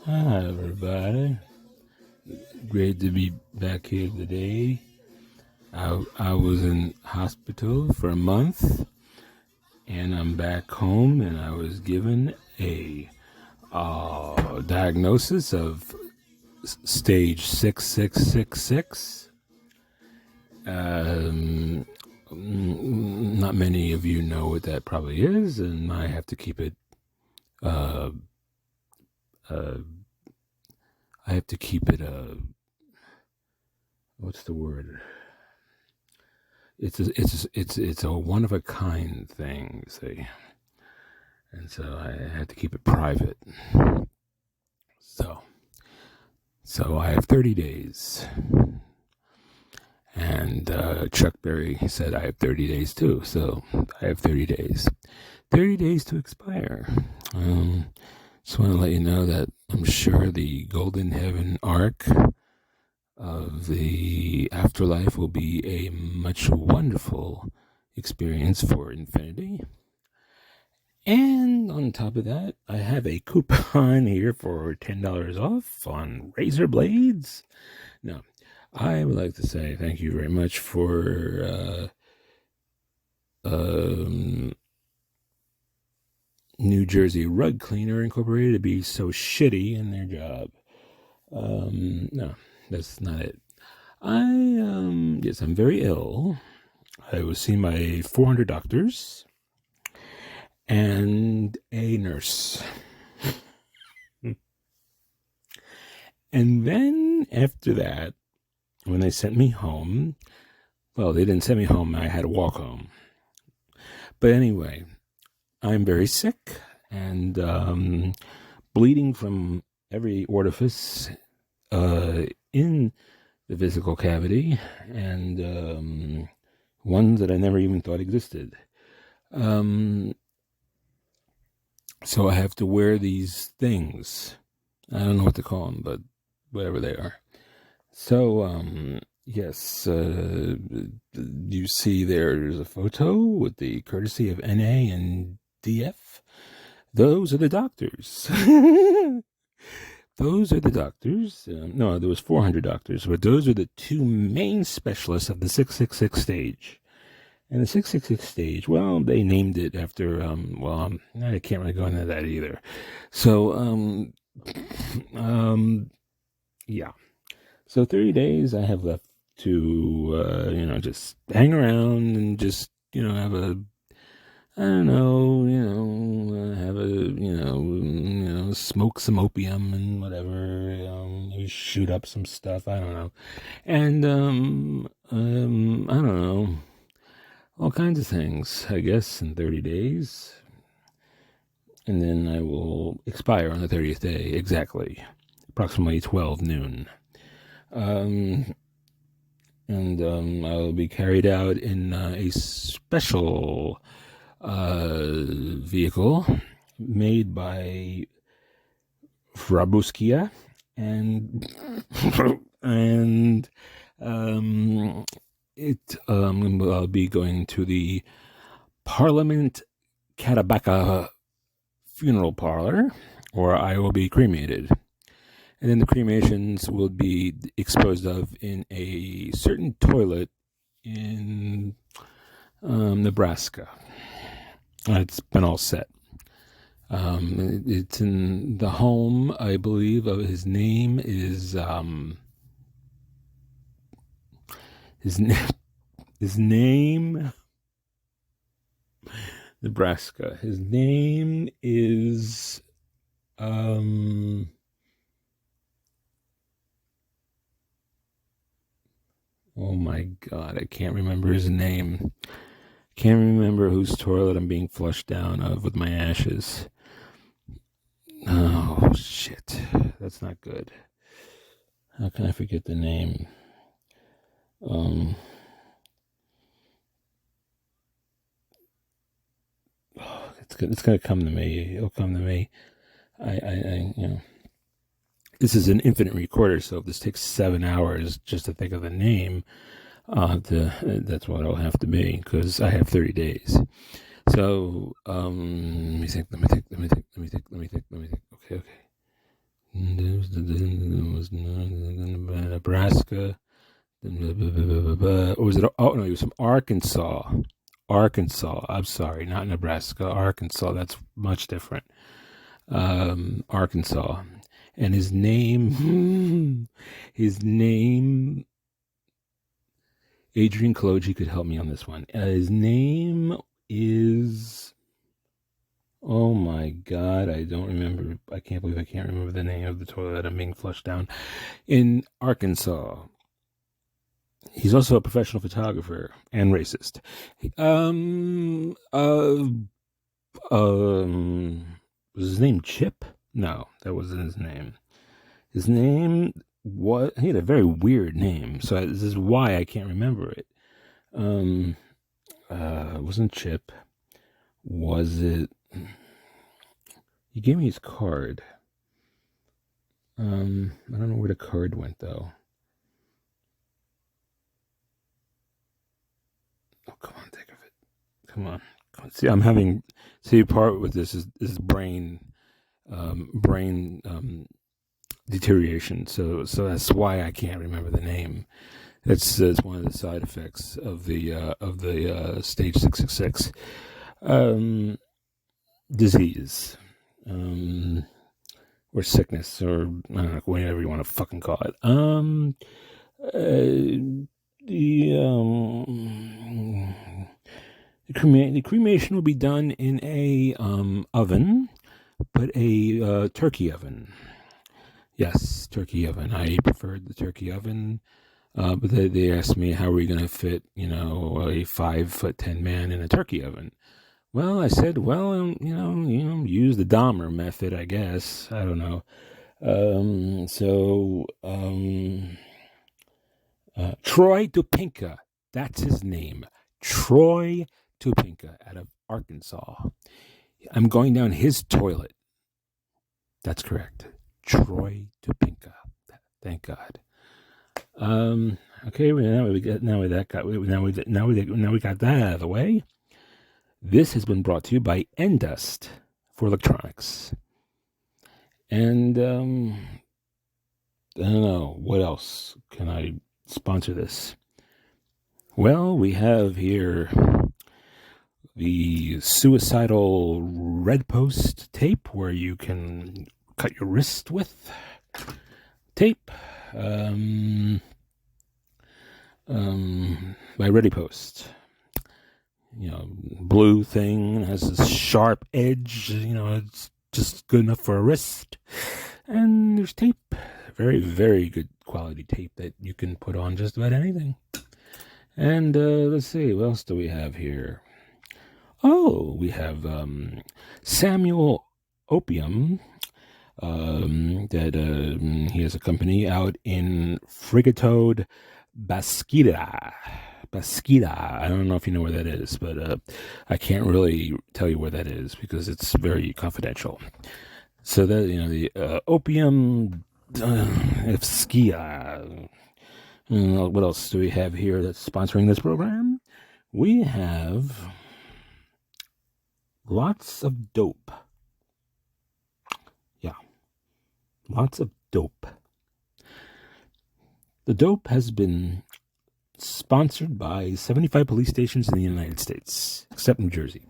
Hi, everybody. Great to be back here today. I was in hospital for a month, and I'm back home, and I was given a diagnosis of stage 6666. Not many of you know what that probably is, and I have to keep it. Uh, uh, I have to keep it. What's the word? It's a one of a kind thing, see, and so I had to keep it private. So I have 30 days, and Chuck Berry said I have 30 days too. So I have 30 days to expire. Just want to let you know that I'm sure the Golden Heaven arc of the afterlife will be a much wonderful experience for infinity. And on top of that, I have a coupon here for $10 off on razor blades. Now, I would like to say thank you very much for New Jersey Rug Cleaner Incorporated to be so shitty in their job. No, that's not it. Yes, I'm very ill. I was seen by 400 doctors and a nurse. And then after that, when they sent me home, well, they didn't send me home. I had to walk home. But anyway, I'm very sick and bleeding from every orifice in the physical cavity, and ones that I never even thought existed. So I have to wear these things. I don't know what to call them, but whatever they are. So, yes, you see there's a photo with the courtesy of NA and DF. Those are the doctors. Those are the doctors. No, there was 400 doctors, but those are the two main specialists of the 666 stage. And the 666 stage, well, they named it after, I can't really go into that either. So, yeah. So 30 days I have left to, just hang around and just, have smoke some opium and whatever, maybe shoot up some stuff, I don't know. And, I don't know, all kinds of things, I guess, in 30 days. And then I will expire on the 30th day, exactly, approximately 12 noon. I'll be carried out in a special vehicle made by Frabuskia, and I'll be going to the Parliament Catabacca funeral parlor, or I will be cremated. And then the cremations will be exposed of in a certain toilet in Nebraska. It's been all set. It's in the home, I believe, of his name is his name Nebraska. His name is oh my God, I can't remember his name. Can't remember whose toilet I'm being flushed down of with my ashes. Oh, shit. That's not good. How can I forget the name? It's gonna come to me. It'll come to me. I this is an infinite recorder, so if this takes 7 hours just to think of the name, that's what it'll have to be, because I have 30 days. So, let me think. Okay. Nebraska. Or was it? Oh no, he was from Arkansas. Arkansas. I'm sorry, not Nebraska. Arkansas. That's much different. Arkansas. And his name, Adrian Kaloji could help me on this one. His name is, oh my God, I don't remember. I can't believe I can't remember the name of the toilet that I'm being flushed down in Arkansas. He's also a professional photographer and racist. Was his name Chip? No, that wasn't his name. His name was, he had a very weird name, so this is why I can't remember it. It wasn't Chip. Was it? He gave me his card. I don't know where the card went though. Oh, come on, think of it. Come on. See, I'm having, part with this is brain deterioration. So that's why I can't remember the name. It's one of the side effects of the stage 666 disease, or sickness, or I don't know, whatever you want to fucking call it. The cremation will be done in a oven, but a turkey oven. Yes, turkey oven. I preferred the turkey oven, but they asked me how are we going to fit, a 5'10" man in a turkey oven. Well, I said, use the Dahmer method, I guess. I don't know. Troy Topinka, that's his name. Troy Topinka out of Arkansas. I'm going down his toilet. That's correct. Troy Topinka. Thank God. Okay, now we got that out of the way. This has been brought to you by Endust for electronics. And I don't know, what else can I sponsor this? Well, we have here the suicidal Red Post tape where you can cut your wrist with tape by Ready Post. Blue thing, has this sharp edge, it's just good enough for a wrist. And there's tape, very, very good quality tape that you can put on just about anything. And let's see, what else do we have here? Oh, we have Samuel Opium, that he has a company out in Frigatode, Basquita. I don't know if you know where that is, but I can't really tell you where that is because it's very confidential. So that, the Opium Skia. What else do we have here that's sponsoring this program? We have lots of dope. Yeah, lots of dope. The dope has been sponsored by 75 police stations in the United States, except New Jersey.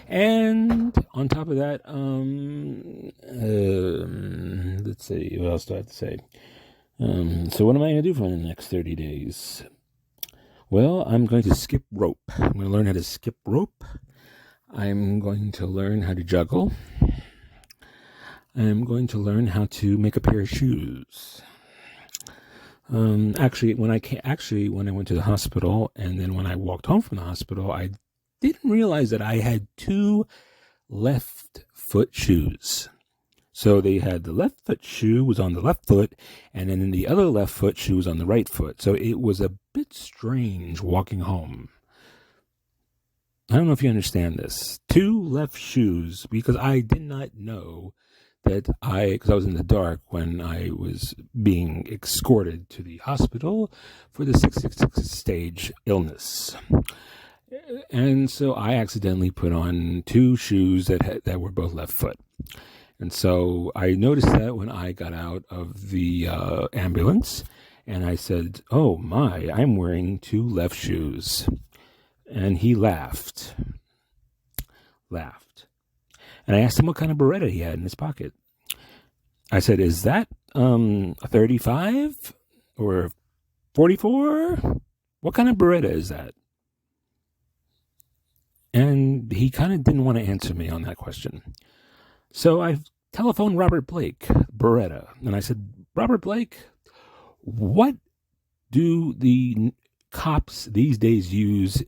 And on top of that, let's see, what else do I have to say? So what am I going to do for the next 30 days? Well, I'm going to skip rope. I'm going to learn how to skip rope. I'm going to learn how to juggle. I'm going to learn how to make a pair of shoes. Actually, when I went to the hospital, and then when I walked home from the hospital, I didn't realize that I had 2 left foot shoes. So they had the left foot shoe was on the left foot, and then the other left foot shoe was on the right foot. So it was a bit strange walking home. I don't know if you understand this. 2 left shoes, because I did not know because I was in the dark when I was being escorted to the hospital for the 666 stage illness. And so I accidentally put on 2 shoes that were both left foot. And so I noticed that when I got out of the ambulance, and I said, "Oh my, I'm wearing two left shoes." And he laughed. And I asked him what kind of Beretta he had in his pocket. I said, "Is that a 35 or 44? What kind of Beretta is that?" And he kind of didn't want to answer me on that question. So I telephoned Robert Blake, Beretta, and I said, "Robert Blake, what do the cops these days use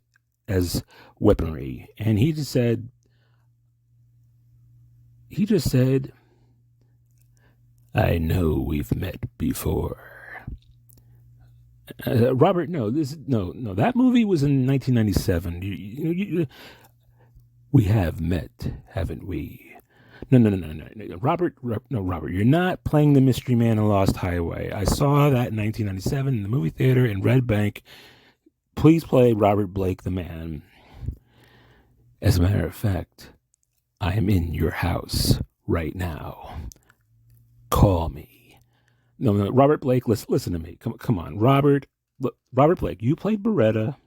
as weaponry?" And he just said, "I know we've met before." Robert, no, that movie was in 1997. We have met, haven't we? No, Robert, you're not playing the Mystery Man in Lost Highway. I saw that in 1997 in the movie theater in Red Bank. Please play Robert Blake the Man. As a matter of fact, I am in your house right now. Call me. No, Robert Blake, listen to me. Come on, Robert Blake, you played Beretta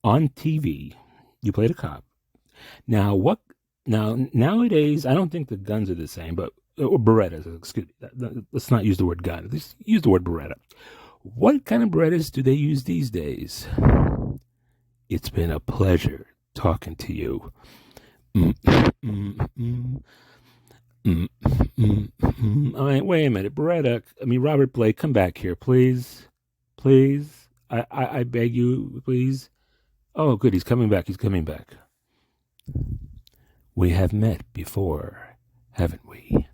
on TV. You played a cop. Now, nowadays, I don't think the guns are the same, but or Berettas. Excuse me. Let's not use the word gun. Let's use the word Beretta. What kind of Berettas do they use these days? It's been a pleasure talking to you. All right, wait a minute, Robert Blake, come back here, please. I beg you, please. Oh, good, he's coming back. We have met before, haven't we?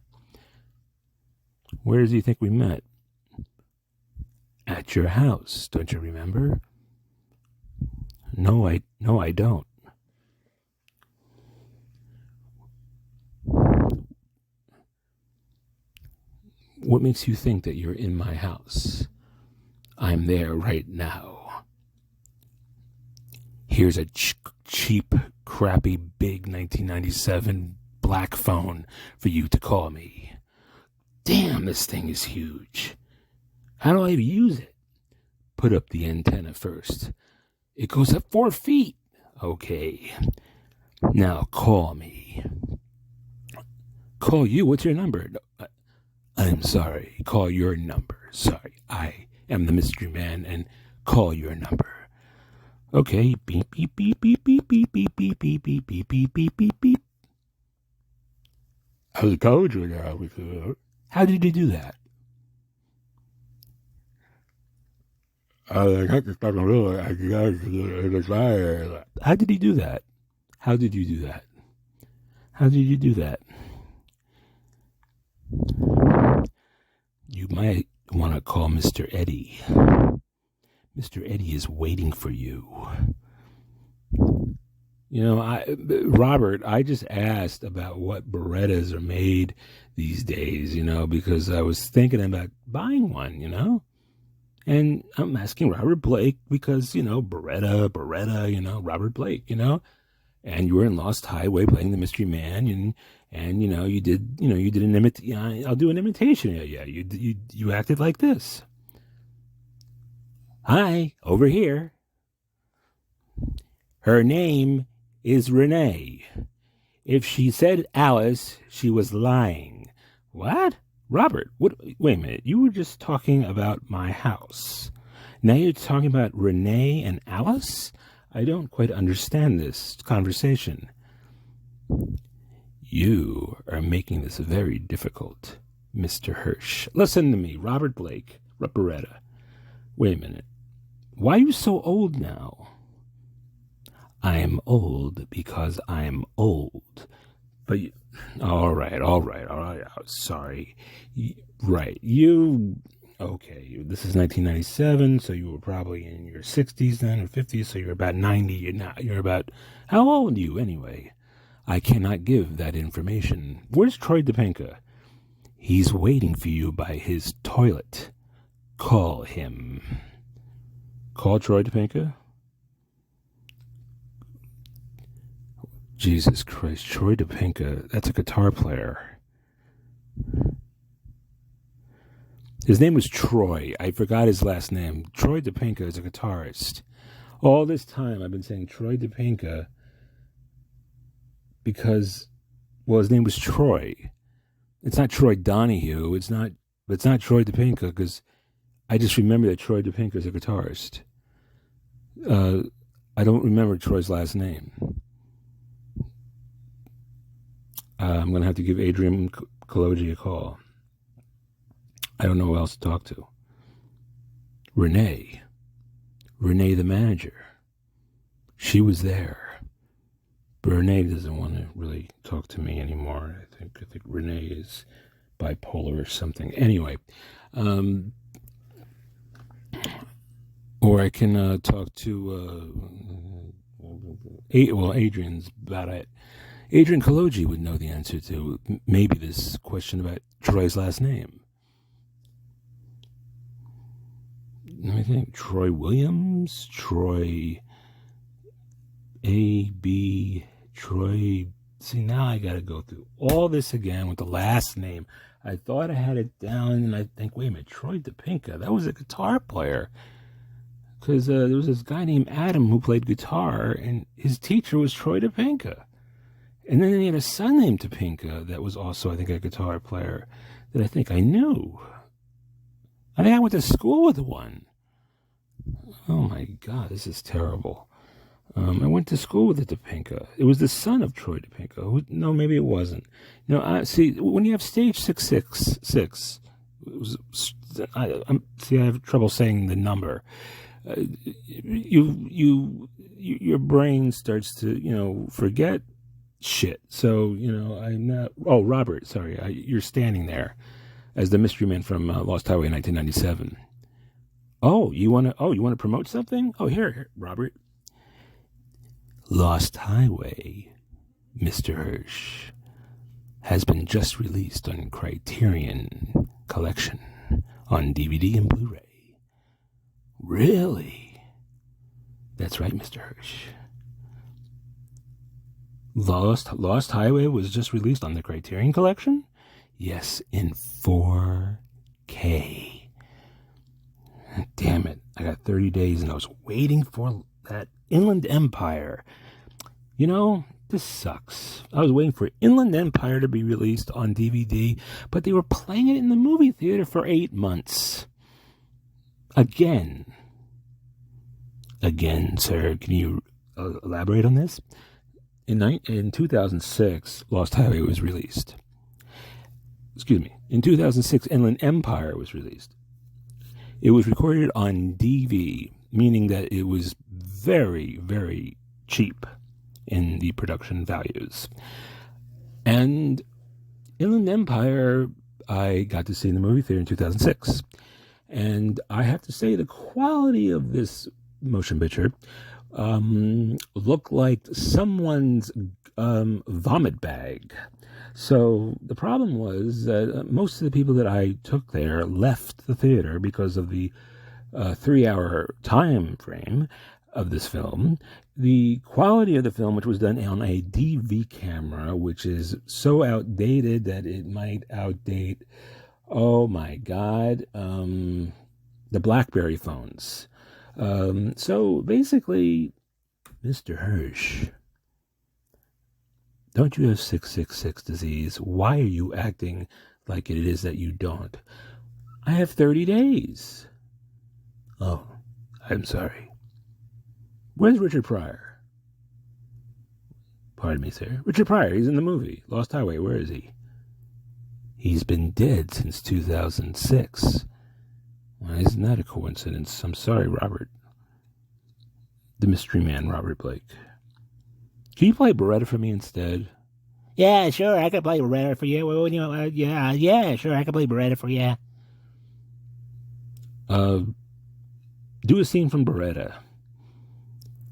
Where does he think we met? At your house, don't you remember? No, I don't. What makes you think that you're in my house? I'm there right now. Here's a cheap, crappy, big 1997 black phone for you to call me. Damn, this thing is huge. How do I use it? Put up the antenna first. It goes up 4 feet. Okay. Now call me. Call you? What's your number? I'm sorry. Call your number. Sorry. I am the mystery man and call your number. Okay. Beep, beep, beep, beep, beep, beep, beep, beep, beep, beep, beep, beep, beep, beep, beep. I told you that we could. How did you do that? How did he do that? How did you do that? How did you do that? You might want to call Mr. Eddie. Mr. Eddie is waiting for you. You know, Robert, I just asked about what Berettas are made these days, because I was thinking about buying one, And I'm asking Robert Blake because, Beretta, Robert Blake, And you were in Lost Highway playing the Mystery Man, and you did an imitation. I'll do an imitation. Yeah, you acted like this. Hi, over here. Her name is Renee. If she said Alice, she was lying. What? Robert, wait a minute. You were just talking about my house. Now you're talking about Renee and Alice? I don't quite understand this conversation. You are making this very difficult, Mr. Hirsch. Listen to me, Robert Blake, Beretta. Wait a minute. Why are you so old now? I am old because I'm old. But all right. Sorry. Right. Okay. This is 1997, so you were probably in your 60s then or 50s, so you're about 90. You're about, how old are you anyway? I cannot give that information. Where's Troy DePinka? He's waiting for you by his toilet. Call him. Call Troy DePinka? Jesus Christ, Troy DePinka, that's a guitar player. His name was Troy. I forgot his last name. Troy DePinka is a guitarist. All this time I've been saying Troy DePinka because, well, his name was Troy. It's not Troy Donahue. It's not Troy DePinka because I just remember that Troy DePinka is a guitarist. I don't remember Troy's last name. I'm going to have to give Adrian Kaloji a call. I don't know who else to talk to. Renee the manager. She was there. But Renee doesn't want to really talk to me anymore. I think Renee is bipolar or something. Anyway, or I can talk to Adrian's about it. Adrian Kaloji would know the answer to maybe this question about Troy's last name. Let me think. Troy Williams, Troy A.B., Troy. See, now I got to go through all this again with the last name. I thought I had it down, and I think, wait a minute, Troy DePinka, that was a guitar player. Because there was this guy named Adam who played guitar, and his teacher was Troy DePinka. And then he had a son named DePinka that was also, I think, a guitar player that I think I knew. I think I went to school with one. Oh my God, this is terrible. I went to school with the DePinka. It was the son of Troy DePinka. No, maybe it wasn't. I see when you have stage 666. I have trouble saying the number. Your brain starts to forget shit. So I'm not. Oh, Robert, sorry, you're standing there as the mystery man from Lost Highway 1997. Oh, you want to promote something? Oh, here, Robert. Lost Highway, Mr. Hirsch, has been just released on Criterion Collection on DVD and Blu-ray. Really? That's right, Mr. Hirsch. Lost Highway was just released on the Criterion Collection? Yes, in 4K. Damn it. I got 30 days and I was waiting for that Inland Empire. This sucks. I was waiting for Inland Empire to be released on DVD, but they were playing it in the movie theater for 8 months. Again, sir, can you elaborate on this? In 2006, Lost Highway was released. Excuse me. In 2006, Inland Empire was released. It was recorded on DV, meaning that it was very, very cheap in the production values. And Inland Empire, I got to see in the movie theater in 2006. And I have to say the quality of this motion picture looked like someone's vomit bag. So the problem was that most of the people that I took there left the theater because of the 3-hour time frame of this film. The quality of the film, which was done on a DV camera, which is so outdated that it might outdate, oh my God, the BlackBerry phones. So basically, Mr. Hirsch, don't you have 666 disease? Why are you acting like it is that you don't? I have 30 days. Oh, I'm sorry. Where's Richard Pryor? Pardon me, sir. Richard Pryor, he's in the movie. Lost Highway, where is he? He's been dead since 2006. Well, isn't that a coincidence? I'm sorry, Robert. The mystery man, Robert Blake. Can you play Beretta for me instead? Yeah, sure, I can play Beretta for you. Well, yeah, sure, I can play Beretta for you. Do a scene from Beretta.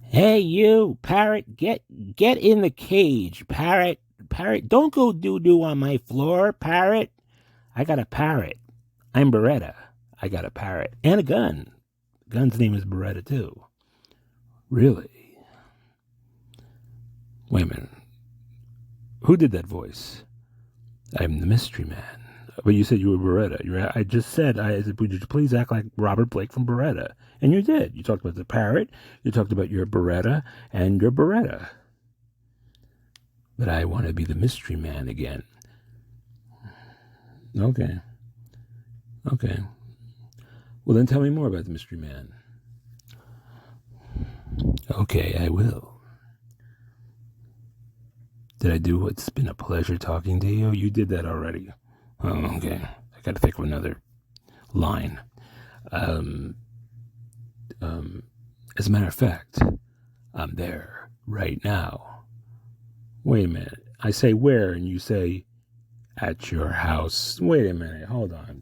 Hey, you, Parrot, get in the cage, Parrot. Parrot, don't go doo-doo on my floor, Parrot. I got a parrot. I'm Beretta. I got a parrot. And a gun. The gun's name is Beretta, too. Really? Wait a minute. Who did that voice? I'm the mystery man. But you said you were Beretta. I just said, I said, would you please act like Robert Blake from Beretta? And you did. You talked about the parrot. You talked about your Beretta and your Beretta. But I want to be the mystery man again. Okay. Okay. Well, then tell me more about the mystery man. Okay, I will. Did I do what's been a pleasure talking to you? You did that already. Oh, okay. I got to think of another line. As a matter of fact, I'm there right now. Wait a minute. I say where, and you say at your house. Wait a minute. Hold on.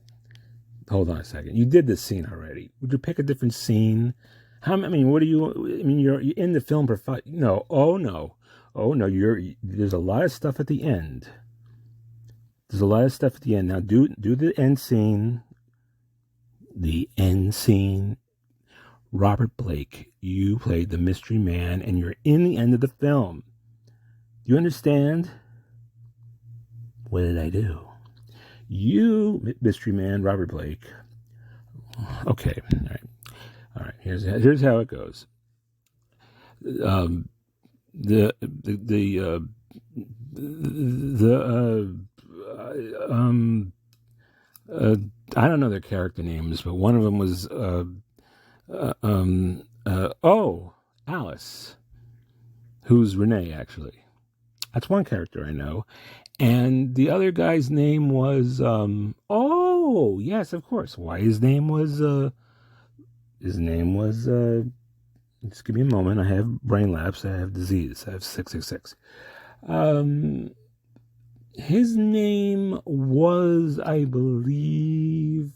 Hold on a second. You did this scene already. Would you pick a different scene? What do you? I mean, you're in the film for five. No. Oh no. Oh no. There's a lot of stuff at the end. There's a lot of stuff at the end. Now do the end scene. The end scene. Robert Blake, you played the mystery man, and you're in the end of the film. Do you understand? What did I do? You, mystery man, Robert Blake. Okay, all right. Here's how it goes. I don't know their character names, but one of them was Alice, who's Renee, actually. That's one character I know. And the other guy's name was, yes, of course. Why his name was, just give me a moment. I have brain lapse. I have disease. I have 666. His name was, I believe,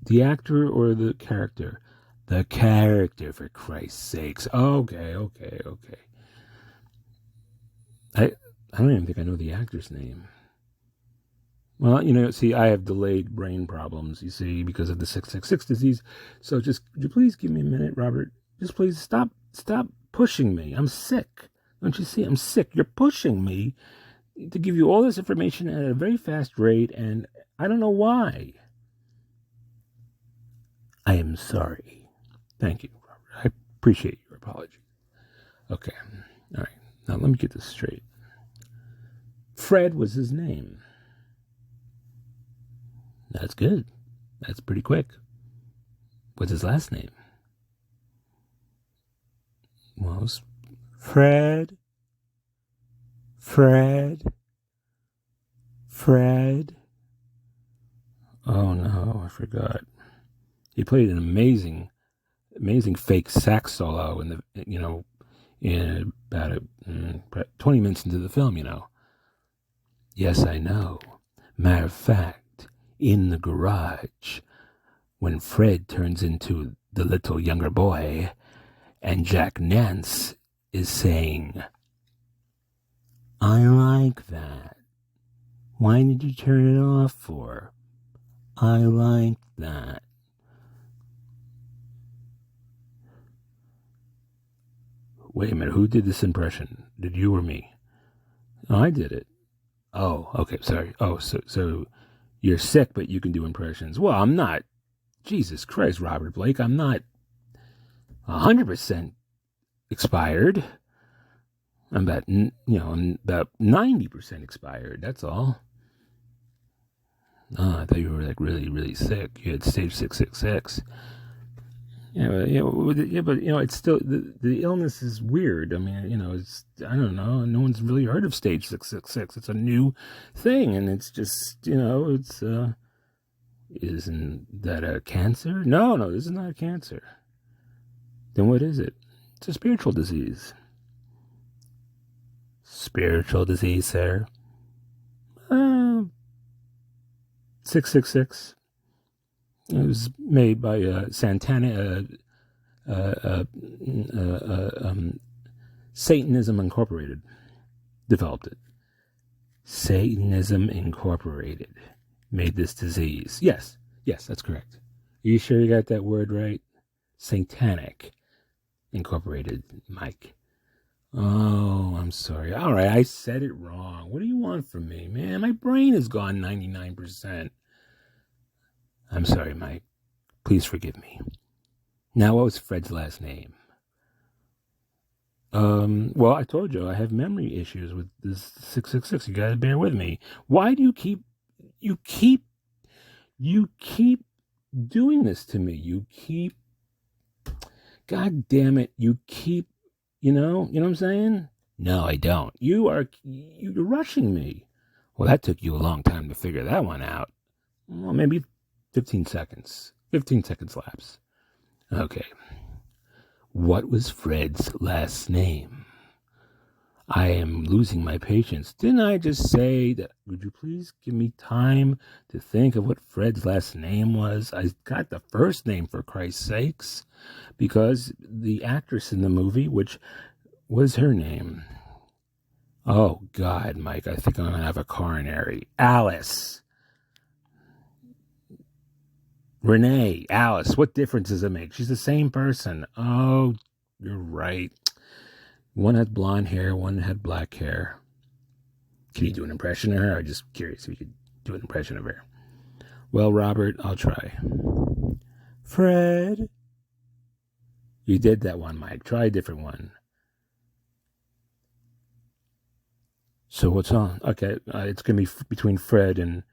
the actor or the character? The character, for Christ's sakes. Okay. I don't even think I know the actor's name. Well, see, I have delayed brain problems, you see, because of the 666 disease. So just, would you please give me a minute, Robert? Just please stop pushing me. I'm sick. Don't you see? I'm sick. You're pushing me to give you all this information at a very fast rate, and I don't know why. I am sorry. Thank you, Robert. I appreciate your apology. Okay. All right. Now let me get this straight. Fred was his name. That's good. That's pretty quick. What's his last name? Well, it's Fred. Oh no, I forgot. He played an amazing fake sax solo in about 20 minutes into the film, Yes, I know. Matter of fact, in the garage, when Fred turns into the little younger boy, and Jack Nance is saying, I like that. Why did you turn it off for? I like that. Wait a minute, who did this impression? Did you or me? Oh, I did it. Oh, okay, sorry. Oh, so you're sick, but you can do impressions. Well, I'm not. Jesus Christ, Robert Blake, I'm not 100% expired. I'm about 90% expired. That's all. Oh, I thought you were like really, really sick. You had stage 666. But it's still the illness is weird. I mean, it's, I don't know. No one's really heard of stage 666. It's a new thing, and it's just it's isn't that a cancer? No, this is not a cancer. Then what is it? It's a spiritual disease. Spiritual disease, sir. 666. It was made by Satanism Incorporated. Developed it. Satanism Incorporated made this disease. Yes, that's correct. Are you sure you got that word right? Satanic Incorporated, Mike. Oh, I'm sorry. All right, I said it wrong. What do you want from me, man? My brain is gone 99%. I'm sorry, Mike. Please forgive me. Now, what was Fred's last name? Well, I told you I have memory issues with this 666. You gotta bear with me. Why do you keep, you keep doing this to me? God damn it, you know what I'm saying? No, I don't. You're rushing me. Well, that took you a long time to figure that one out. Well, maybe 15 seconds. 15 seconds lapse. Okay. What was Fred's last name? I am losing my patience. Didn't I just say that? Would you please give me time to think of what Fred's last name was? I got the first name, for Christ's sakes, because the actress in the movie, which was her name? Oh, God, Mike, I think I'm going to have a coronary. Alice. Renee, Alice, what difference does it make? She's the same person. Oh, you're right. One had blonde hair, one had black hair. Can you do an impression of her? I'm just curious if you could do an impression of her. Well, Robert, I'll try. Fred. You did that one, Mike. Try a different one. So what's on? Okay, it's going to be between Fred and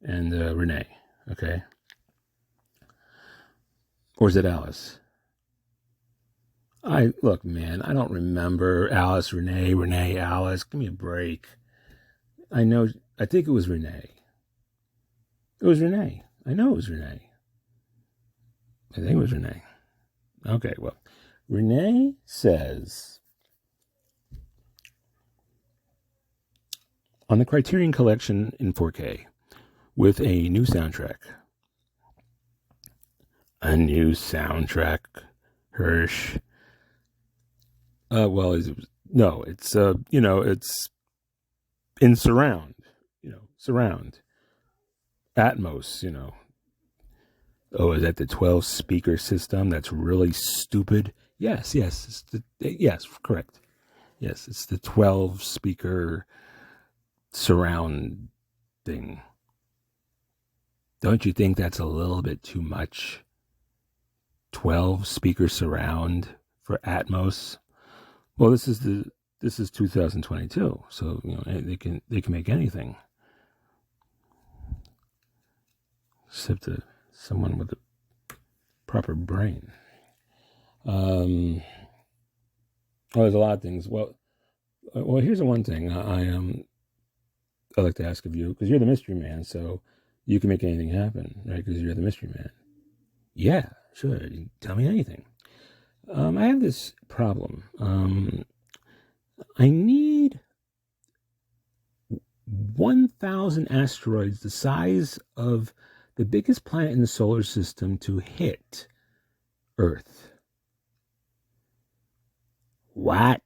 Renee. Okay. Or is it Alice? Look, man, I don't remember Alice, Renee, Alice. Give me a break. I think it was Renee. It was Renee. I know it was Renee. I think it was Renee. Okay, well, Renee says, on the Criterion Collection in 4K with a new soundtrack. A new soundtrack, Hirsch. Well, it's in surround, surround. Atmos. Oh, is that the 12 speaker system? That's really stupid. Yes, yes, correct. Yes, it's the 12 speaker surround thing. Don't you think that's a little bit too much? 12 speaker surround for Atmos. Well, this is 2022, so they can make anything, except someone with a proper brain. Well, there's a lot of things. Well, here's the one thing I'd like to ask of you, because you're the mystery man, so you can make anything happen, right? Because you're the mystery man. Yeah, sure. You tell me anything. I have this problem. I need 1,000 asteroids the size of the biggest planet in the solar system to hit Earth. What?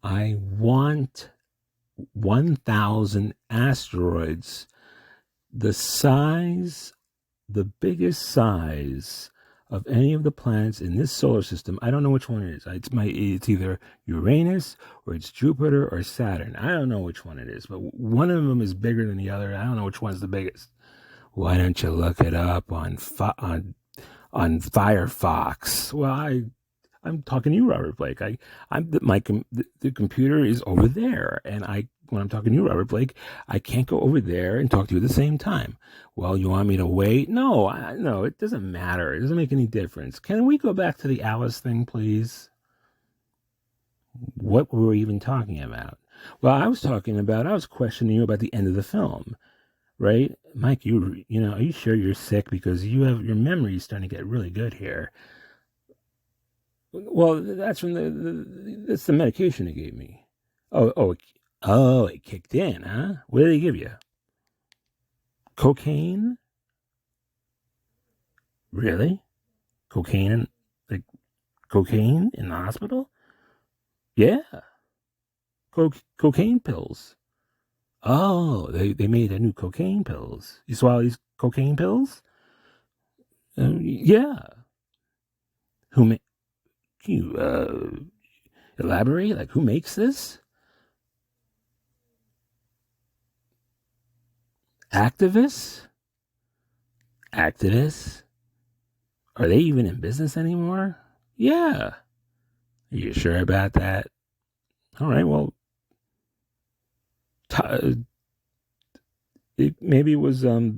I want 1,000 asteroids the biggest size of any of the planets in this solar system. I don't know which one it is. It's either Uranus or it's Jupiter or Saturn. I don't know which one it is, but one of them is bigger than the other. I don't know which one's the biggest. Why don't you look it up on Firefox? Well, I'm talking to you, Robert Blake. The computer is over there, and when I'm talking to you, Robert Blake, I can't go over there and talk to you at the same time. Well, you want me to wait? No, it doesn't matter. It doesn't make any difference. Can we go back to the Alice thing, please? What were we even talking about? Well, I was questioning you about the end of the film, right? Mike, are you sure you're sick? Because your memory is starting to get really good here. Well, that's from that's the medication they gave me. Oh, it kicked in, huh? What did they give you? Cocaine? Really? Cocaine in the hospital? Yeah. Cocaine pills. Oh, they made a new cocaine pills. You swallow these cocaine pills? Yeah. Who made you? Elaborate? Like, who makes this? Activists? Activists? Are they even in business anymore? Yeah. Are you sure about that? All right, well, maybe it was the,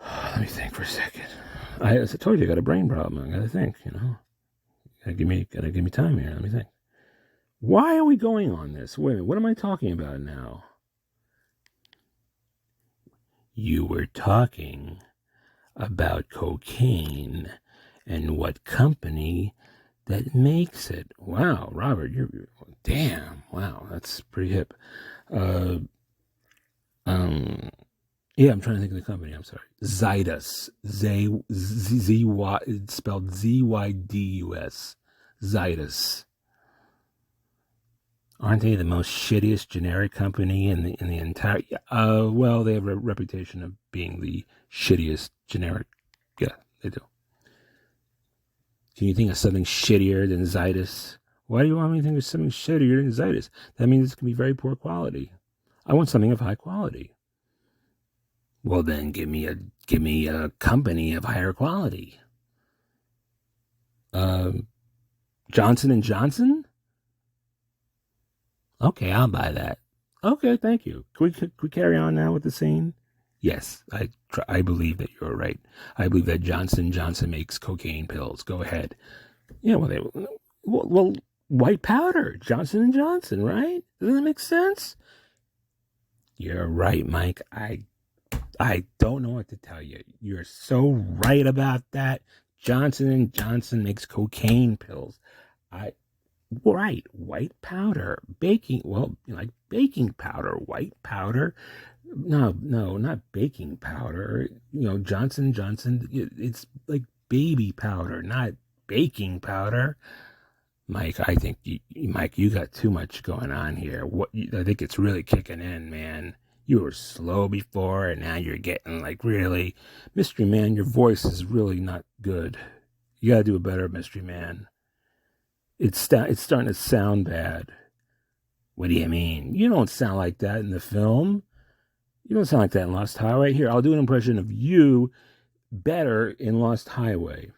let me think for a second. As I told you, I got a brain problem. I gotta think. Gotta give me time here. Let me think. Why are we going on this? Wait a minute. What am I talking about now? You were talking about cocaine and what company that makes it. Wow, Robert, you're damn. Wow, that's pretty hip. Uh, yeah, I'm trying to think of the company. I'm sorry, Zydus. Z-Y. It's spelled Zydus. Zydus. Aren't they the most shittiest generic company in the entire? Well, they have a reputation of being the shittiest generic. Yeah, they do. Can you think of something shittier than Zydus? Why do you want me to think of something shittier than Zydus? That means it's going to be very poor quality. I want something of high quality. Well, then give me a company of higher quality. Johnson and Johnson. Okay, I'll buy that. Okay, thank you. Can we carry on now with the scene? Yes, I believe that you're right. I believe that Johnson & Johnson makes cocaine pills. Go ahead. Yeah, well, white powder, Johnson & Johnson, right? Doesn't that make sense? You're right, Mike. I don't know what to tell you. You're so right about that. Johnson & Johnson makes cocaine pills. Right, white powder, like baking powder, white powder. No, not baking powder. Johnson & Johnson, it's like baby powder, not baking powder. Mike, I think you got too much going on here. I think it's really kicking in, man. You were slow before, and now you're getting like really, Mystery Man. Your voice is really not good. You gotta do a better, Mystery Man. It's starting to sound bad. What do you mean? You don't sound like that in the film. You don't sound like that in Lost Highway. Here, I'll do an impression of you better in Lost Highway.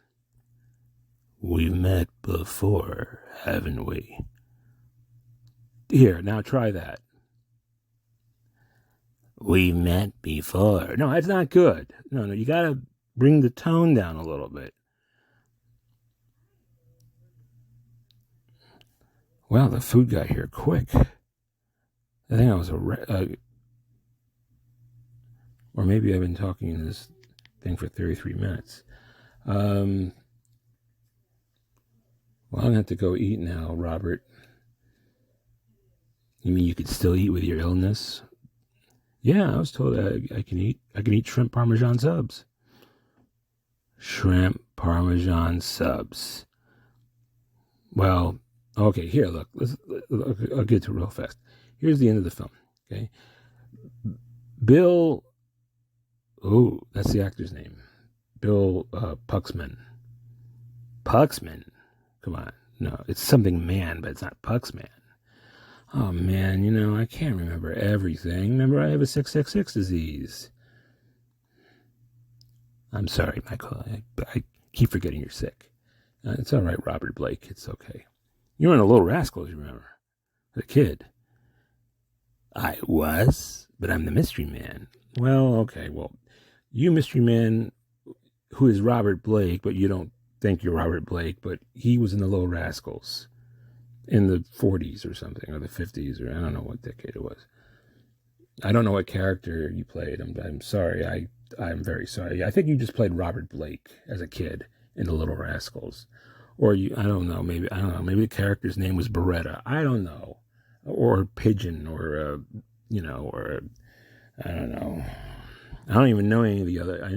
We've met before, haven't we? Here, now try that. We met before. No, that's not good. No, you gotta bring the tone down a little bit. Well, the food got here quick. I think I was or maybe I've been talking in this thing for 33 minutes. Well, I'm going to have to go eat now, Robert. You mean you could still eat with your illness? Yeah, I was told I can eat shrimp Parmesan subs. Shrimp Parmesan subs. Well, okay, here, look. I'll get to it real fast. Here's the end of the film, okay? Bill, that's the actor's name. Bill Puxman. Puxman? Come on. No, it's something man, but it's not Puxman. Oh, man, I can't remember everything. Remember, I have a 666 disease. I'm sorry, Michael. I keep forgetting you're sick. It's all right, Robert Blake. It's okay. You were in the Little Rascals, you remember? The kid. I was, but I'm the Mystery Man. Well, okay. Well, you Mystery Man, who is Robert Blake, but you don't think you're Robert Blake, but he was in the Little Rascals in the 40s or something, or the 50s, or I don't know what decade it was. I don't know what character you played. I'm sorry. I'm very sorry. I think you just played Robert Blake as a kid in the Little Rascals. Or I don't know, maybe the character's name was Beretta. I don't know. Or Pigeon, or I don't know. I don't even know any of the other, I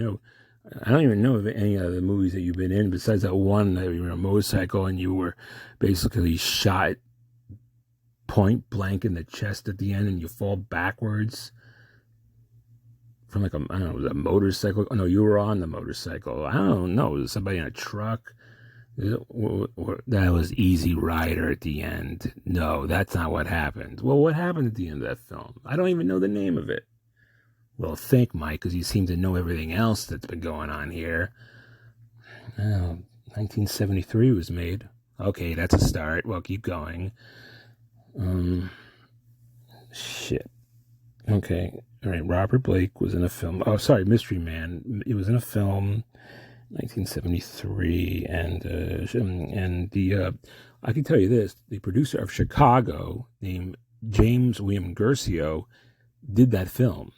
don't even know of any of the movies that you've been in, besides that one that you were on a motorcycle and you were basically shot point blank in the chest at the end and you fall backwards from like I don't know, was it a motorcycle? Oh, no, you were on the motorcycle. I don't know. Was it somebody in a truck? That was Easy Rider at the end. No, that's not what happened. Well, what happened at the end of that film? I don't even know the name of it. Well, think, Mike, because you seem to know everything else that's been going on here. Oh, 1973 was made. Okay, that's a start. Well, keep going. Shit. Okay. All right. Robert Blake was in a film. Oh, sorry, Mystery Man. It was in a film, 1973, and the I can tell you this: the producer of Chicago, named James William Guercio, did that film.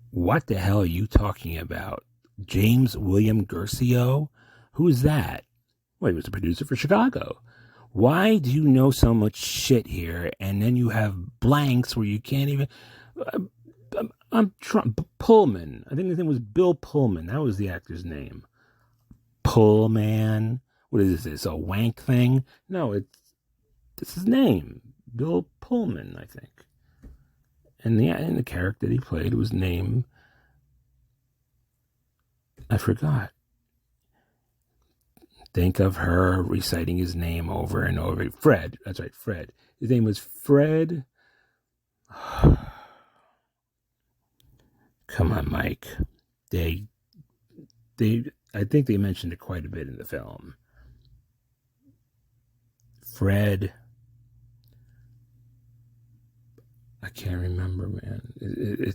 What the hell are you talking about? James William Guercio? Who is that? Well, he was the producer for Chicago. Why do you know so much shit here, and then you have blanks where you can't even... I'm trying... Pullman. I think his name was Bill Pullman. That was the actor's name. Pullman. What is this? A wank thing? No, it's his name. Bill Pullman, I think. And the character that he played was named... I forgot. Think of her reciting his name over and over. Fred. That's right, Fred. His name was Fred. Come on, Mike. I think they mentioned it quite a bit in the film. Fred. I can't remember, man. I'm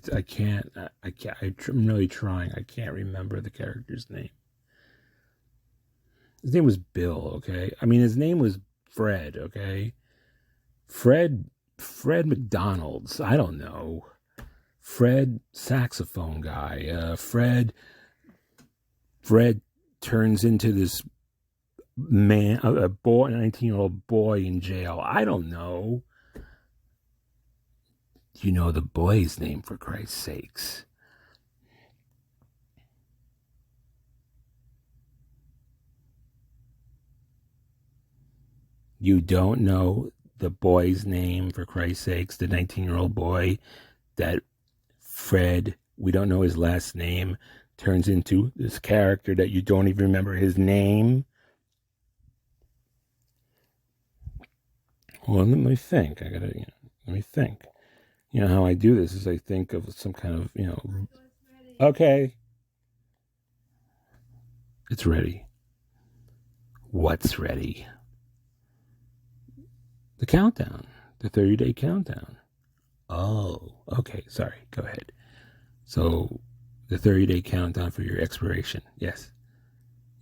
really trying. I can't remember the character's name. His name was Bill, okay? I mean, his name was Fred, okay? Fred McDonald's. I don't know. Fred saxophone guy. Fred turns into this man, a 19-year-old boy in jail. I don't know. You know the boy's name, for Christ's sakes. You don't know the boy's name, for Christ's sakes, the 19-year-old boy that Fred, we don't know his last name, turns into this character that you don't even remember his name. Well, let me think. Let me think. You know how I do this is I think of some kind of, okay. It's ready. What's ready? The countdown. The 30-day countdown. Oh, okay. Sorry. Go ahead. So, the 30-day countdown for your expiration. Yes.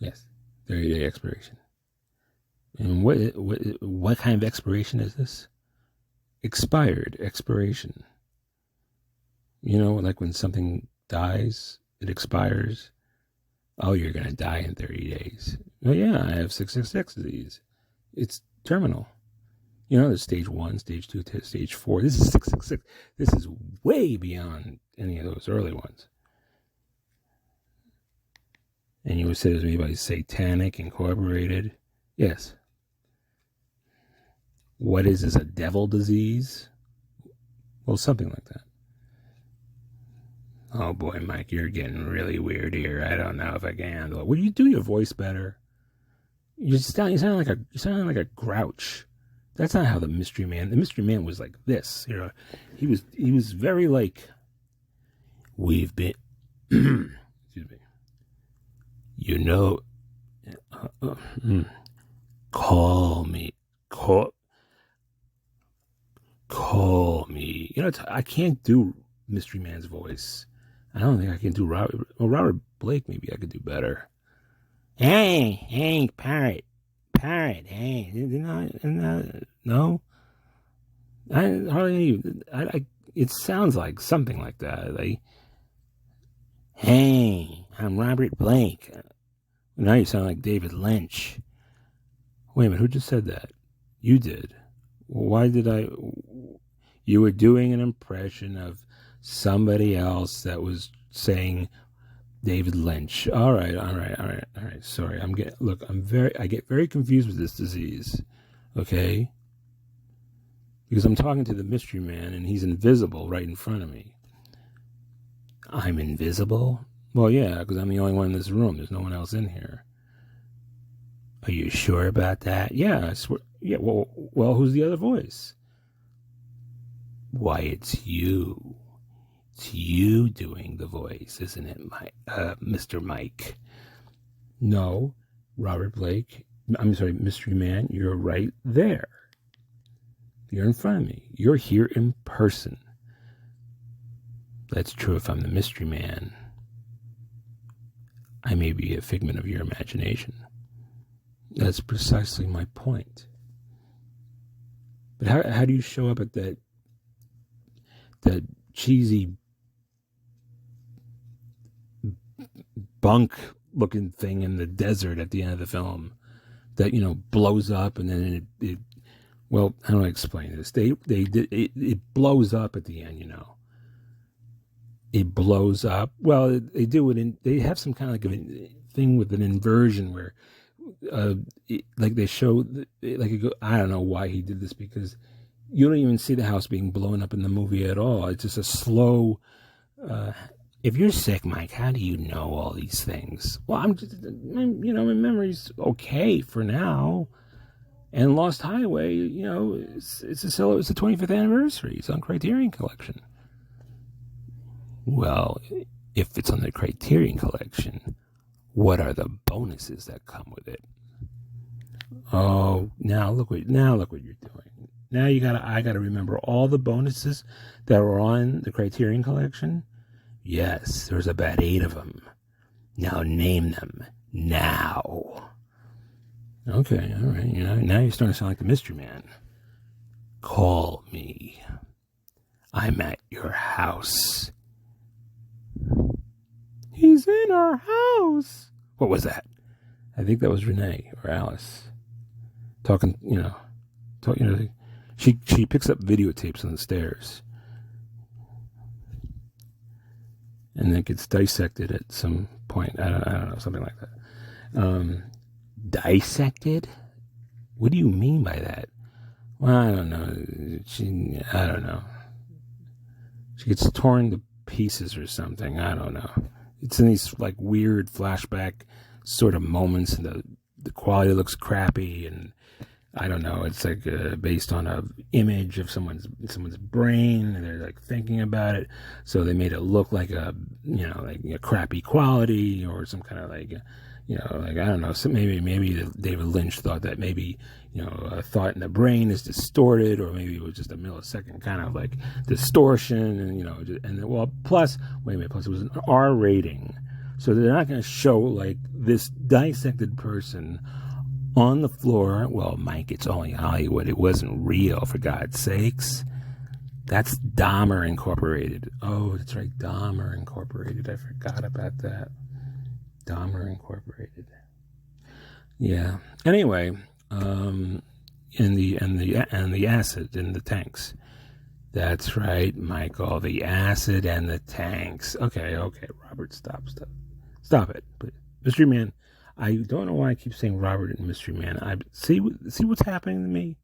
30-day expiration. And what kind of expiration is this? Expired expiration. Like when something dies, it expires. Oh, you're going to die in 30 days. Oh, yeah, I have 666 disease. It's terminal. There's stage 1, stage 2, stage 4. This is 666. This is way beyond any of those early ones. And you would say there's anybody Satanic Incorporated. Yes. What is this, a devil disease? Well, something like that. Oh boy, Mike, you're getting really weird here. I don't know if I can handle it. Would you do your voice better? You sound like a grouch. That's not how the Mystery Man was like this. He was very like, we've been, excuse me, call me. I can't do Mystery Man's voice. I don't think I can do Robert Blake. Maybe I could do better. Hey, parrot, hey, no, I hardly. It sounds like something like that. Like, hey, I'm Robert Blake. Now you sound like David Lynch. Wait a minute, who just said that? You did. Why did I? You were doing an impression of somebody else that was saying David Lynch. All right. Sorry, I get very confused with this disease. Okay? Because I'm talking to the Mystery Man and he's invisible right in front of me. I'm invisible? Well, yeah, because I'm the only one in this room. There's no one else in here. Are you sure about that? Yeah, I swear. Yeah, well, who's the other voice? Why, it's you. It's you doing the voice, isn't it, Mr. Mike? No, Robert Blake. I'm sorry, Mystery Man. You're right there. You're in front of me. You're here in person. That's true if I'm the Mystery Man. I may be a figment of your imagination. That's precisely my point. But how do you show up at that cheesy bunk looking thing in the desert at the end of the film that, blows up, and then it well, how do I explain this? It blows up at the end, It blows up. Well, they do it they have some kind of like a thing with an inversion where like they show, I don't know why he did this, because you don't even see the house being blown up in the movie at all. It's just a slow. If you're sick, Mike, how do you know all these things? Well, my memory's okay for now. And Lost Highway, it's the 25th anniversary. It's on Criterion Collection. Well, if it's on the Criterion Collection, what are the bonuses that come with it? Oh, now look what you're doing. Now I gotta remember all the bonuses that were on the Criterion Collection. Yes, there's about 8 of them. Now name them now. Okay, all right. Now you're starting to sound like the Mystery Man. Call me. I'm at your house. He's in our house. What was that? I think that was Renee or Alice talking. She picks up videotapes on the stairs, and then gets dissected at some point. I don't know, something like that. Dissected? What do you mean by that? Well, I don't know. I don't know. She gets torn to pieces or something. I don't know. It's in these like weird flashback sort of moments, and the quality looks crappy, and I don't know. It's like based on a image of someone's brain, and they're like thinking about it, so they made it look like a crappy quality, or some kind of like I don't know. So maybe David Lynch thought that maybe a thought in the brain is distorted, or maybe it was just a millisecond kind of like distortion, and plus it was an R rating, so they're not going to show like this dissected person on the floor. Well, Mike, it's only Hollywood. It wasn't real, for God's sakes. That's Dahmer Incorporated. Oh, that's right, Dahmer Incorporated. I forgot about that. Dahmer Incorporated. Yeah. Anyway, and the acid in the tanks. That's right, Michael. The acid and the tanks. Okay, Robert, stop it. But Mystery Man, I don't know why I keep saying Robert and Mystery Man. I see what's happening to me.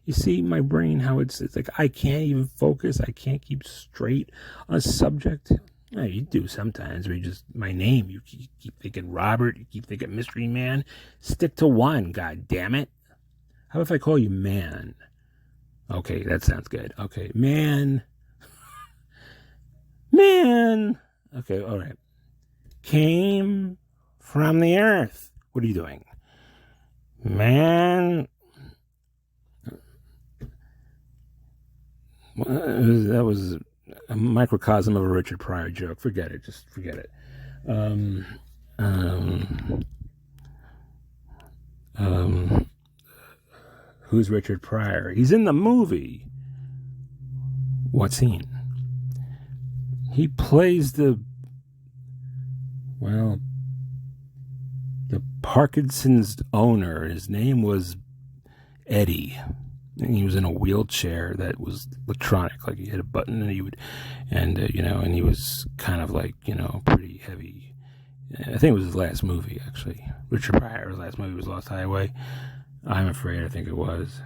You see my brain, how it's like I can't even focus. I can't keep straight on a subject. Yeah, you do sometimes, where you just, my name, you keep thinking Robert, you keep thinking Mystery Man. Stick to one, God damn it. How if I call you Man? Okay, that sounds good. Okay, Man. Man. Okay, all right. Came from the earth. What are you doing? Man. That was a microcosm of a Richard Pryor joke. Forget it. Just forget it. Who's Richard Pryor? He's in the movie. What scene? He plays the Parkinson's owner. His name was Eddie. And he was in a wheelchair that was electronic, like he hit a button and he would, and he was kind of like, pretty heavy. I think it was his last movie, actually. Richard Pryor's last movie was Lost Highway. I'm afraid I think it was.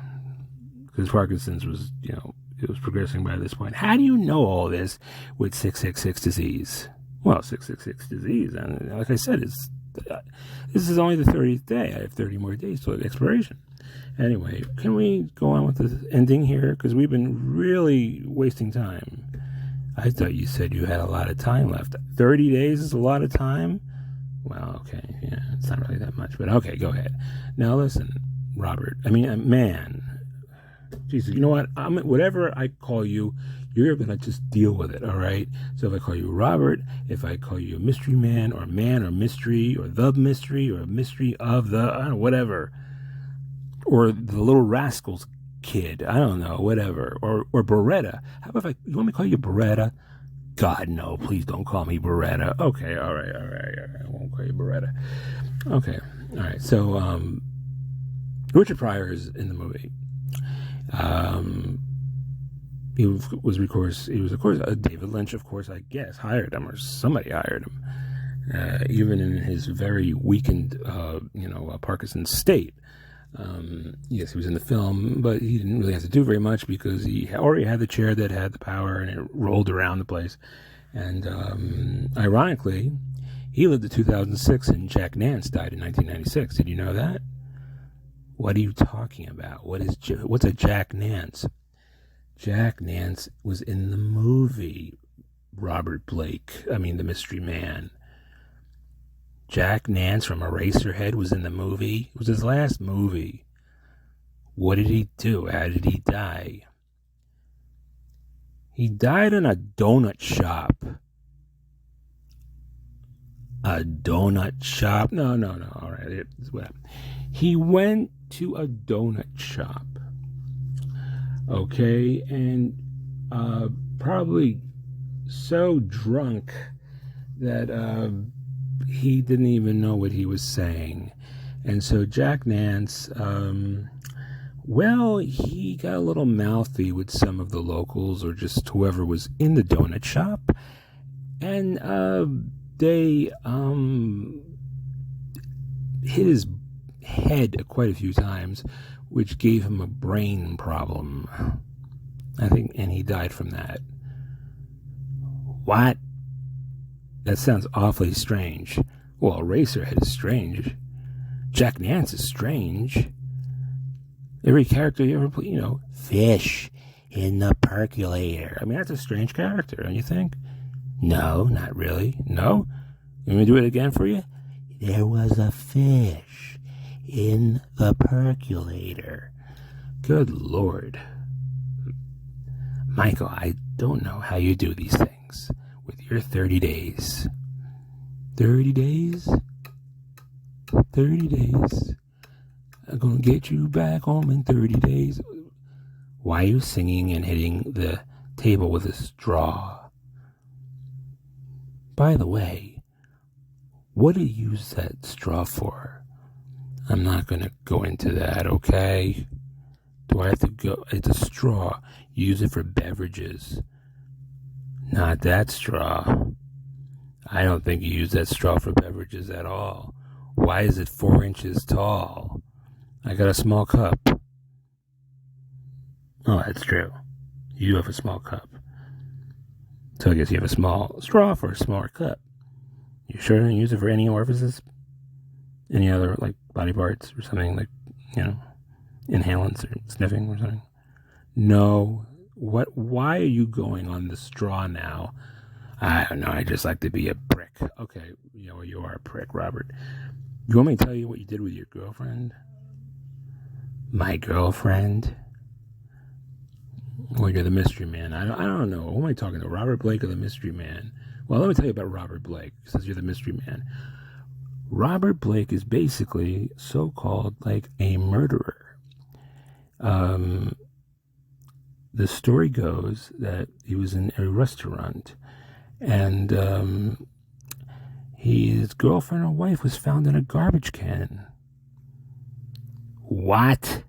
Because Parkinson's was, it was progressing by this point. How do you know all this with 666 disease? Well, 666 disease. And like I said, this is only the 30th day. I have 30 more days till expiration. Anyway, can we go on with the ending here? Because we've been really wasting time. I thought you said you had a lot of time left. 30 days is a lot of time? Well, okay. Yeah, it's not really that much. But okay, go ahead. Now listen, Robert. Man. Jesus, you know what? Whatever I call you, you're going to just deal with it, all right? So if I call you Robert, if I call you a mystery man or mystery or the mystery or mystery of the, I don't know, whatever. Or the Little Rascals kid, I don't know, whatever. Or Beretta. How about you want me to call you Beretta? God, no, please don't call me Beretta. Okay, all right. I won't call you Beretta. Okay, all right. So, Richard Pryor is in the movie. He was of course David Lynch, of course, I guess, hired him, or somebody hired him, even in his very weakened, Parkinson's state. Yes, he was in the film, but he didn't really have to do very much because he already had the chair that had the power and it rolled around the place. And ironically, he lived to 2006 and Jack Nance died in 1996. Did you know that? What are you talking about? What's a Jack Nance? Jack Nance was in the movie Robert Blake. The Mystery Man. Jack Nance from Eraserhead was in the movie. It was his last movie. What did he do? How did he die? He died in a donut shop. A donut shop? No. All right. He went to a donut shop. Okay, and probably so drunk that he didn't even know what he was saying. And so Jack Nance, he got a little mouthy with some of the locals or just whoever was in the donut shop. And they hit his head quite a few times, which gave him a brain problem, I think, and he died from that. What? That sounds awfully strange. Well, Eraserhead is strange. Jack Nance is strange. Every character you ever play, Fish in the Percolator. That's a strange character, don't you think? No, not really. No? You want me to do it again for you? There was a fish in the Percolator. Good Lord. Michael, I don't know how you do these things with your 30 days. 30 days? 30 days. I'm going to get you back home in 30 days. Why are you singing and hitting the table with a straw? By the way, what do you use that straw for? I'm not going to go into that, okay? Do I have to go? It's a straw. Use it for beverages. Not that straw. I don't think you use that straw for beverages at all. Why is it 4 inches tall? I got a small cup. Oh, that's true. You have a small cup. So I guess you have a small straw for a smaller cup. You sure don't use it for any orifices? Any other, body parts or something, inhalants or sniffing or something? No. Why are you going on the straw now? I don't know. I just like to be a prick. Okay, you are a prick, Robert. You want me to tell you what you did with your girlfriend? My girlfriend? Well, you're the mystery man. I don't know. Who am I talking to? Robert Blake or the mystery man? Well, let me tell you about Robert Blake, since you're the mystery man. Robert Blake is basically so-called a murderer. The story goes that he was in a restaurant and his girlfriend or wife was found in a garbage can. What?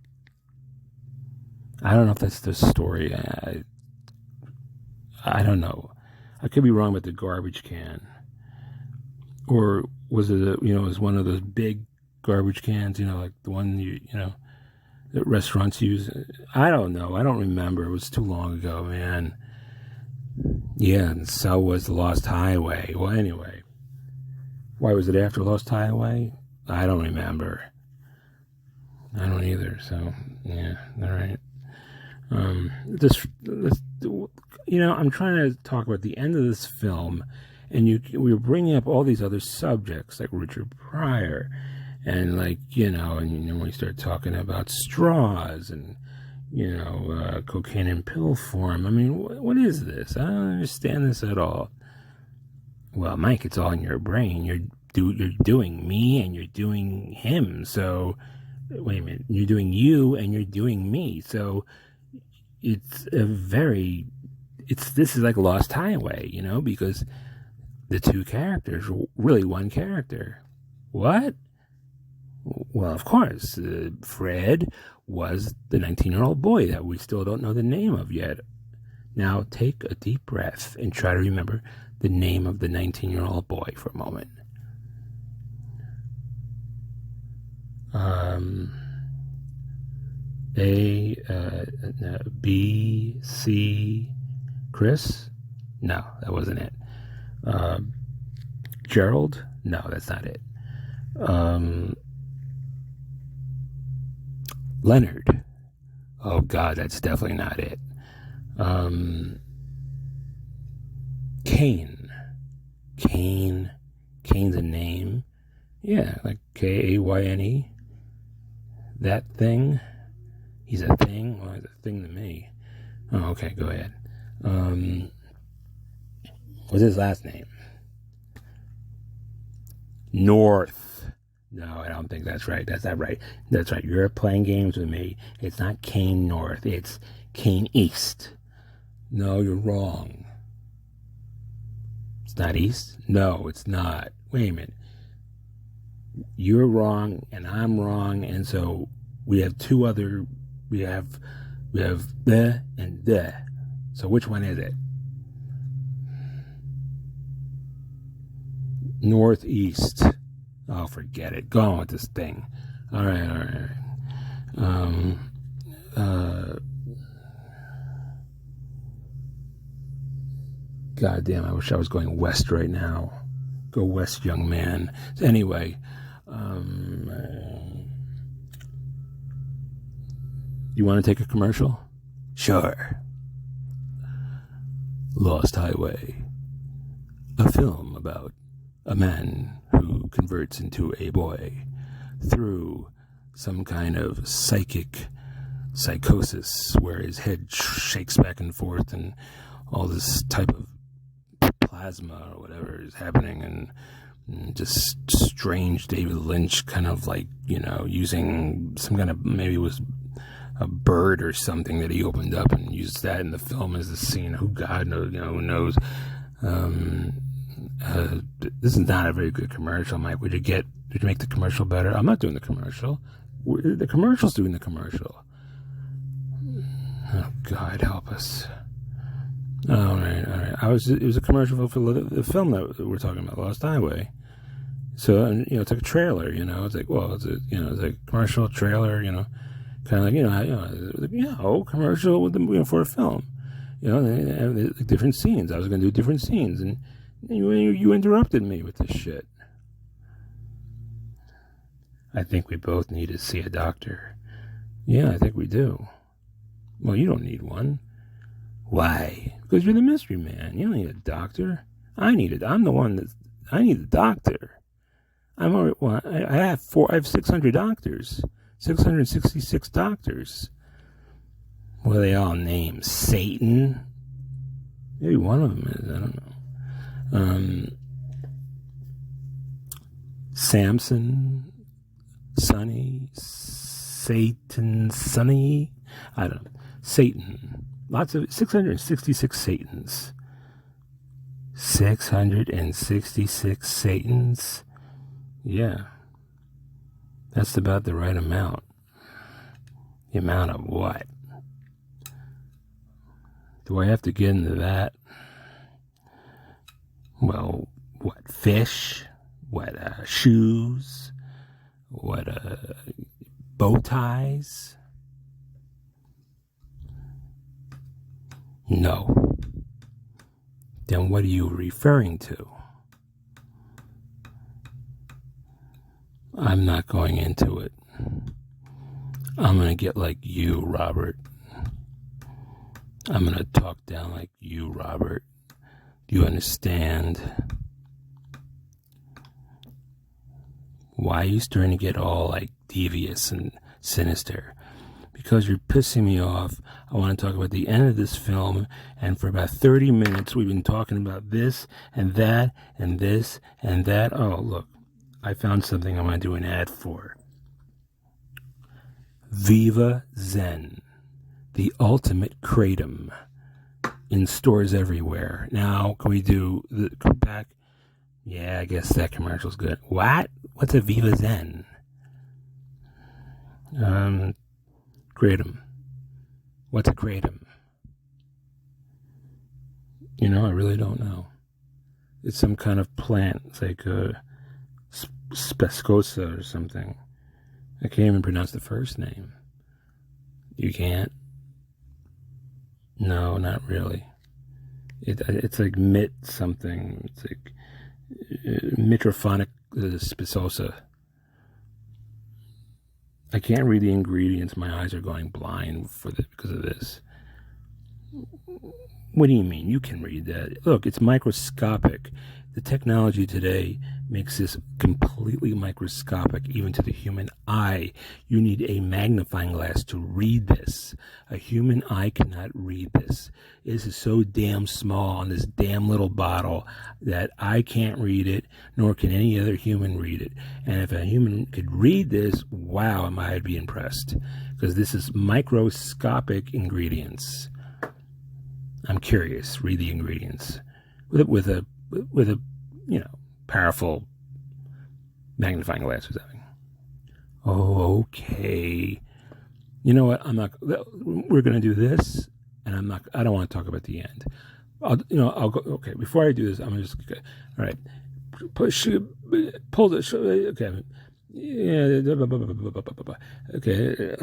I don't know if that's the story. I don't know. I could be wrong about the garbage can. Or was it, it was one of those big garbage cans, like the one that restaurants use. I don't know. I don't remember. It was too long ago, man. Yeah, and so was the Lost Highway. Well, anyway, why was it after Lost Highway? I don't remember. I don't either. So yeah, all right. This, I'm trying to talk about the end of this film, and we were bringing up all these other subjects like Richard Pryor, and when we start talking about straws and cocaine in pill form. I mean, what is this? I don't understand this at all. Well, Mike, it's all in your brain. You're doing me and you're doing him. So wait a minute, you're doing you and you're doing me. So this is like Lost Highway, because the two characters are really one character. What? Well, of course, Fred was the 19-year-old boy that we still don't know the name of yet. Now take a deep breath and try to remember the name of the 19-year-old boy for a moment. B, C, Chris? No, that wasn't it. Gerald? No, that's not it. Leonard. Oh God, that's definitely not it. Kane. Kane's a name. Yeah, like Kayne. That thing. He's a thing? Well, he's a thing to me. Oh, okay, go ahead. What's his last name? North. No, I don't think that's right. That's not right. That's right. You're playing games with me. It's not Kane North. It's Kane East. No, you're wrong. It's not East? No, it's not. Wait a minute. You're wrong and I'm wrong, and so we have we have the and the. So which one is it? Northeast. Oh, forget it. Go on with this thing. All right. God damn, I wish I was going west right now. Go west, young man. So anyway, you want to take a commercial? Sure. Lost Highway. A film about a man who converts into a boy through some kind of psychosis where his head shakes back and forth and all this type of plasma or whatever is happening, and just strange David Lynch kind of using some kind of, maybe it was a bird or something that he opened up and used that in the film as the scene. Who God knows, who knows. This is not a very good commercial, Mike. Would you make the commercial better? I'm not doing the commercial. The commercial's doing the commercial. Oh, God, help us. All right. It was a commercial for the film that we're talking about, Lost Highway. So, it's like a trailer, it's like, well, it's a commercial trailer, kind of like, commercial with for a film. They have different scenes. I was going to do different scenes, and you interrupted me with this shit. I think we both need to see a doctor. Yeah, I think we do. Well, you don't need one. Why? Because you're the mystery man. You don't need a doctor. I need it. I'm the one I need a doctor. I have 600 doctors. 666 doctors. What are they all named? Satan? Maybe one of them is. I don't know. Samson, Sonny, Satan, Sonny. I don't know. Satan. Lots of 666 Satans. 666 Satans. Yeah. That's about the right amount. The amount of what? Do I have to get into that? Well, what? Fish? What? Shoes? What? Bow ties? No. then what are you referring to? I'm not going into it. I'm going to get like you, Robert. I'm going to talk down like you, Robert. Do you understand? Why are you starting to get all like devious and sinister? Because you're pissing me off. I want to talk about the end of this film, and for about 30 minutes we've been talking about this and that and this and that. Oh, look, I found something I'm going to do an ad for. Viva Zen, the ultimate kratom, in stores everywhere. Now, can we do the back? Yeah, I guess that commercial's good. What? What's a Viva Zen? Kratom. What's a kratom? I really don't know. It's some kind of plant. It's like a Spescosa or something. I can't even pronounce the first name. You can't? No, not really. It's like mit something. It's like Mitrophonic Spesosa. I can't read the ingredients. My eyes are going blind because of this. What do you mean? You can read that. Look, it's microscopic. The technology today makes this completely microscopic, even to the human eye. You need a magnifying glass to read this. A human eye cannot read this. This is so damn small on this damn little bottle that I can't read it, nor can any other human read it. And if a human could read this, wow, I'd be impressed. Because this is microscopic ingredients. I'm curious. Read the ingredients with a powerful magnifying glass or something. Oh, okay. You know what? We're going to do this, and I don't want to talk about the end. I'll go, okay, before I do this, I'm just, okay, all right. Pull this, okay. Yeah, okay.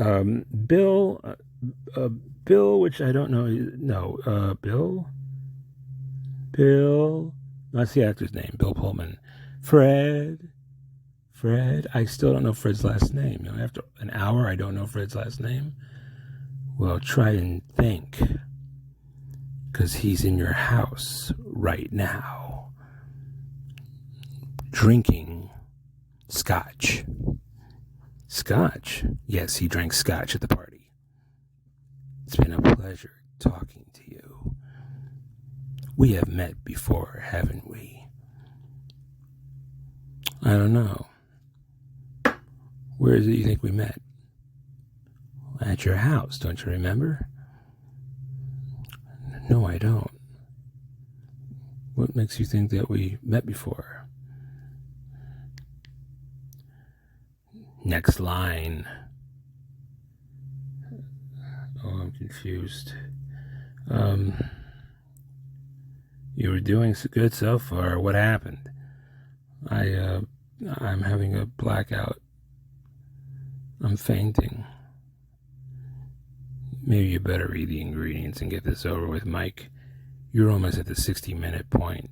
Bill, which I don't know. No, Bill. That's the actor's name, Bill Pullman. Fred. I still don't know Fred's last name. After an hour, I don't know Fred's last name. Well, try and think. Because he's in your house right now. Drinking scotch. Scotch? Yes, he drank scotch at the party. It's been a pleasure talking to you. We have met before, haven't we? I don't know. Where is it you think we met? At your house, don't you remember? No, I don't. What makes you think that we met before? Next line. Oh, I'm confused. You were doing so good so far. What happened? I'm having a blackout. I'm fainting. Maybe you better read the ingredients and get this over with, Mike. You're almost at the 60-minute point.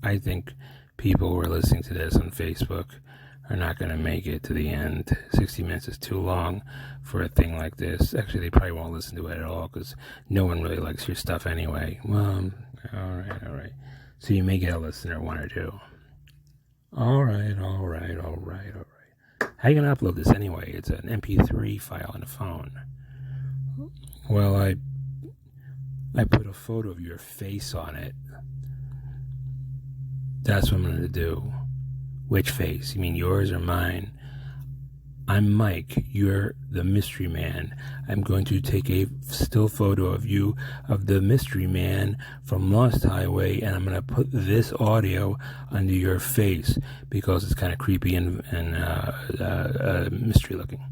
I think people who are listening to this on Facebook are not going to make it to the end. 60 minutes is too long for a thing like this. Actually, they probably won't listen to it at all because no one really likes your stuff anyway. Well, all right. So you may get a listener, one or two. All right. How are you going to upload this anyway? It's an MP3 file on the phone. Well, I put a photo of your face on it. That's what I'm going to do. Which face? You mean yours or mine? I'm Mike. You're the mystery man. I'm going to take a still photo of you, of the mystery man from Lost Highway, and I'm going to put this audio under your face because it's kind of creepy and mystery looking.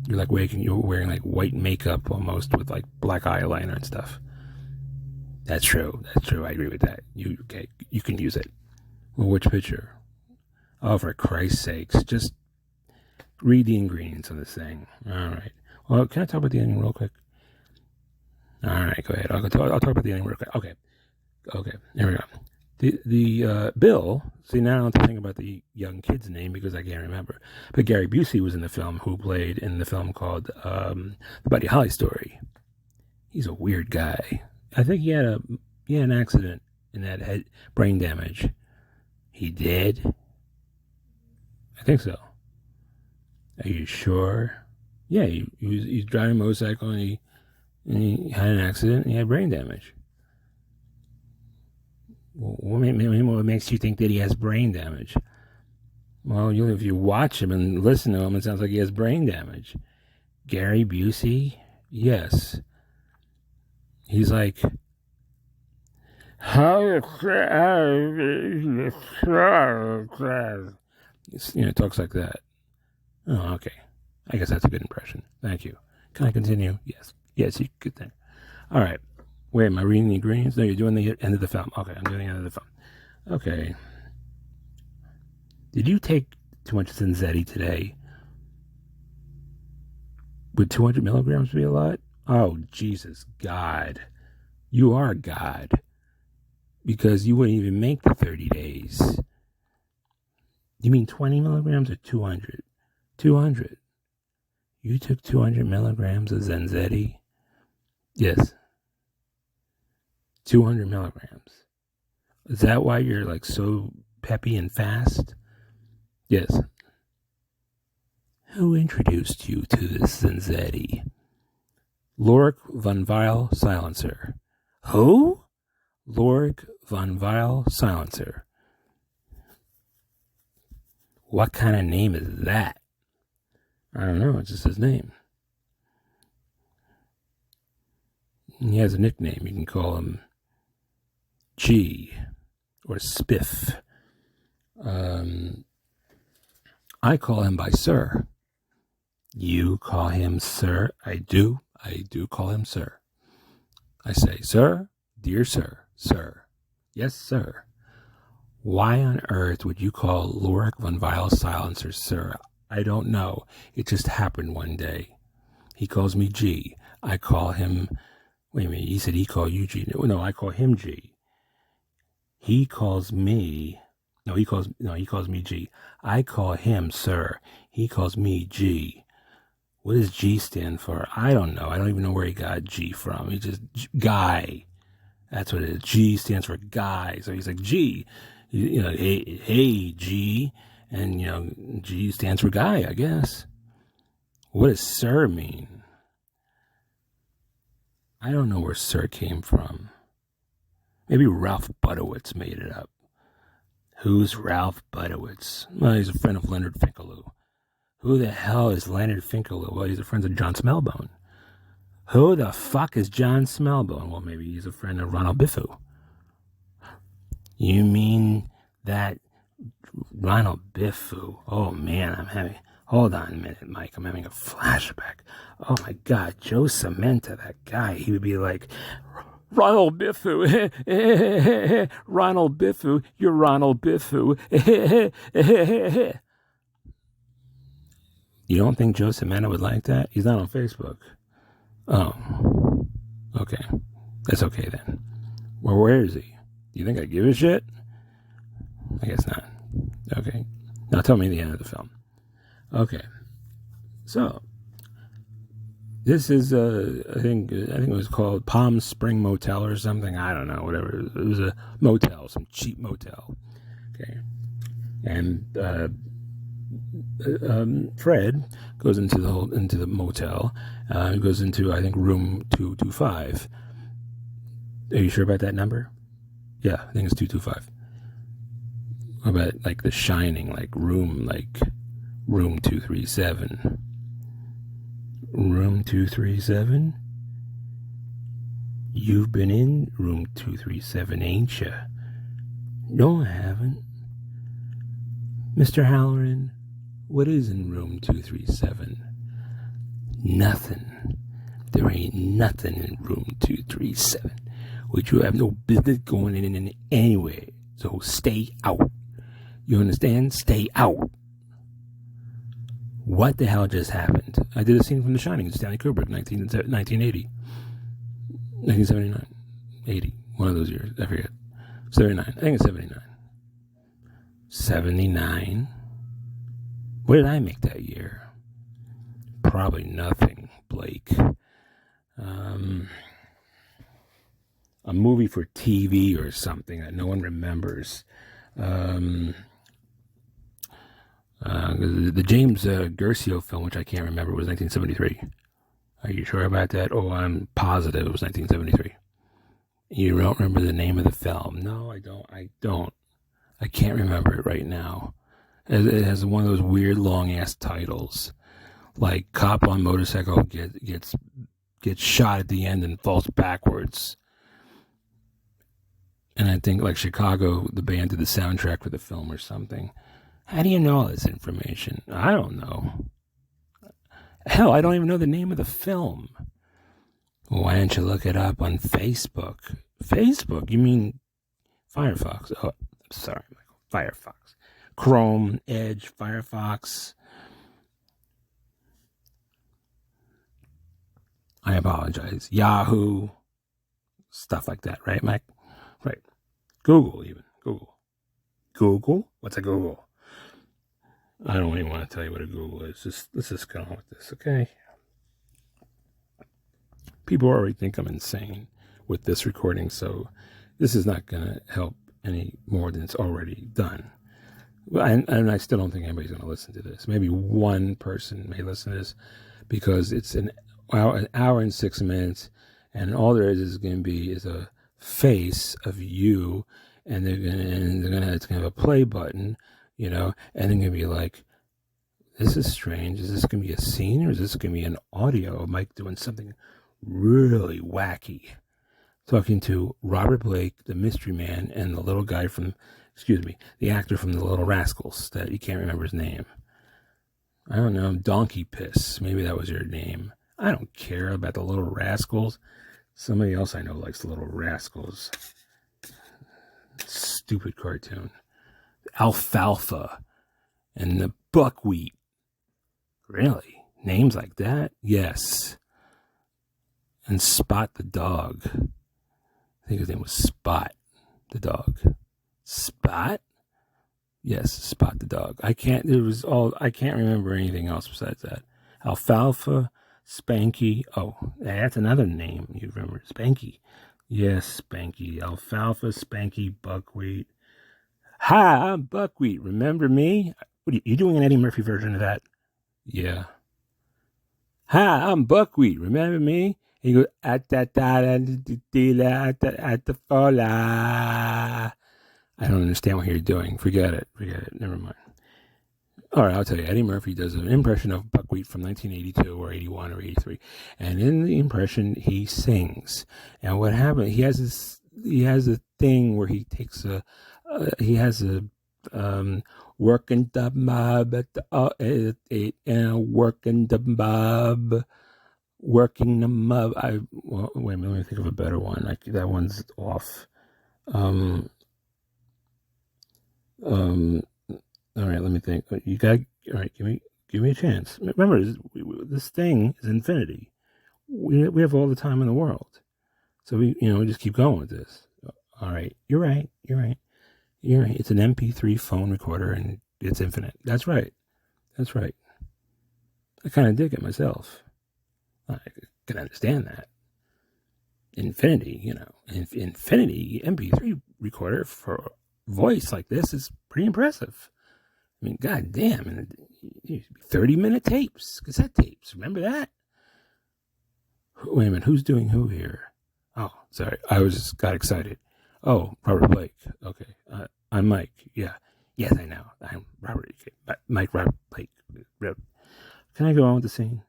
You're wearing like white makeup almost with like black eyeliner and stuff. That's true. I agree with that. You can use it. Well, which picture? Oh, for Christ's sakes, just read the ingredients of this thing. All right. Well, can I talk about the onion real quick? All right, go ahead. I'll talk about the onion real quick. Okay. Okay, there we go. The Bill. See, now I don't have to think about the young kid's name because I can't remember. But Gary Busey was in the film, who played in the film called The Buddy Holly Story. He's a weird guy. I think he had an accident and had brain damage. He did? I think so. Are you sure? Yeah, he's driving a motorcycle and he had an accident and he had brain damage. What makes you think that he has brain damage? Well, if you watch him and listen to him, it sounds like he has brain damage. Gary Busey? Yes. He's like, talks like that. Oh, okay. I guess that's a good impression. Thank you. Can I continue? Yes. Yes, you could think. All right. Wait, am I reading the ingredients? No, you're doing the end of the film. Okay, I'm doing the end of the film. Okay. Did you take too much Zenzetti today? Would 200 milligrams be a lot? Oh, Jesus, God. You are God. Because you wouldn't even make the 30 days. You mean 20 milligrams or 200? 200. You took 200 milligrams of Zenzetti? Yes. 200 milligrams. Is that why you're like so peppy and fast? Yes. Who introduced you to this Zenzetti? Lorik von Weil Silencer. Who? Lorik von Weil Silencer. What kind of name is that? I don't know, it's just his name. He has a nickname. You can call him G or Spiff. I call him by sir. You call him sir? I do call him sir. I say, sir, dear sir, sir. Yes, sir. Why on earth would you call Lorik von Weil Silencer sir? I don't know. It just happened one day. He calls me G. I call him... Wait a minute, he said he called you G. No, I call him G. He calls me... he calls me G. I call him sir. He calls me G. What does G stand for? I don't know. I don't even know where he got G from. He just... Guy. That's what it is. G stands for guy. So he's like, G. Hey, G. And, G stands for guy, I guess. What does sir mean? I don't know where sir came from. Maybe Ralph Budowitz made it up. Who's Ralph Budowitz? Well, he's a friend of Leonard Finkeloo. Who the hell is Leonard Finkeloo? Well, he's a friend of John Smellbone. Who the fuck is John Smellbone? Well, maybe he's a friend of Ronald Biffo. You mean that Ronald Biffo? Oh, man, hold on a minute, Mike. I'm having a flashback. Oh, my God. Joe Samenta, that guy, he would be like, Ronald Biffo. Ronald Biffo. You're Ronald Biffo. You don't think Joe Samenta would like that? He's not on Facebook. Oh. Okay. That's okay, then. Well, where is he? Do you think I give a shit? I guess not. Okay. Now tell me the end of the film. Okay. So, this is, I think it was called Palm Spring Motel or something. I don't know, whatever. It was a motel, some cheap motel. Okay. And, Fred goes into the motel. He goes into, I think, room 225. Are you sure about that number? Yeah, I think it's 225. What about, like, The Shining, room 237? Room 237? You've been in room 237, ain't ya? No, I haven't. Mr. Halloran, what is in room 237? Nothing. There ain't nothing in room 237. Which you have no business going in anyway. So stay out. You understand? Stay out. What the hell just happened? I did a scene from The Shining, Stanley Kubrick, 1980. 1979. 80. One of those years. I forget. 79. I think it's 79. 79. What did I make that year? Probably nothing, Blake. A movie for TV or something that no one remembers. The James Guercio film, which I can't remember, was 1973. Are you sure about that? Oh, I'm positive it was 1973. You don't remember the name of the film? No, I don't. I can't remember it right now. It has one of those weird long-ass titles. Like, cop on motorcycle gets shot at the end and falls backwards. And I think, like, Chicago, the band did the soundtrack for the film or something. How do you know all this information? I don't know. Hell, I don't even know the name of the film. Why don't you look it up on Facebook? Facebook? You mean Firefox? Oh, sorry, Michael. Firefox. Chrome, Edge, Firefox. I apologize. Yahoo. Stuff like that, right, Mike? Right. Google, even. Google? What's a Google? I don't even want to tell you what a Google is. Let's just go on with this, okay? People already think I'm insane with this recording, so this is not going to help any more than it's already done. And I still don't think anybody's going to listen to this. Maybe one person may listen to this because it's an hour and 6 minutes, and all there is going to be is a face of you, and it's going to have a play button, and they're going to be like, this is strange. Is this going to be a scene, or is this going to be an audio of Mike doing something really wacky? Talking to Robert Blake, the mystery man, and the little guy the actor from The Little Rascals, that you can't remember his name. I don't know, Donkey Piss. Maybe that was your name. I don't care about The Little Rascals. Somebody else I know likes The Little Rascals. Stupid cartoon. Alfalfa and the Buckwheat. Really? Names like that? Yes. And Spot the dog. I think his name was Spot the dog. Spot? Yes, Spot the dog. I can't remember anything else besides that. Alfalfa, Spanky. Oh, that's another name you remember. Spanky. Yes, Spanky. Alfalfa, Spanky, Buckwheat. Hi, I'm Buckwheat. Remember me? What are you doing an Eddie Murphy version of that? Yeah. Hi, I'm Buckwheat. Remember me? He goes, at the fola. I don't understand what you're doing. Forget it. Never mind. All right, I'll tell you. Eddie Murphy does an impression of Buckwheat from 1982 or 81 or 83. And in the impression, he sings. And what happened, he has a thing where he takes working the mob at the 8 and working the mob. Working the mob. Wait a minute, let me think of a better one. That one's off. All right, let me think. All right, give me a chance. Remember, this thing is infinity. We have all the time in the world. So we just keep going with this. All right, you're right. It's an MP3 phone recorder and it's infinite. That's right. I kind of dig it myself. I can understand that. Infinity, Infinity MP3 recorder for voice like this is pretty impressive. I mean, goddamn, and 30-minute tapes, cassette tapes. Remember that? Wait a minute, who's doing who here? Oh, sorry, I got excited. Oh, Robert Blake. Okay, I'm Mike. Yeah, yes, I know. I'm Mike Robert Blake. Can I go on with the scene?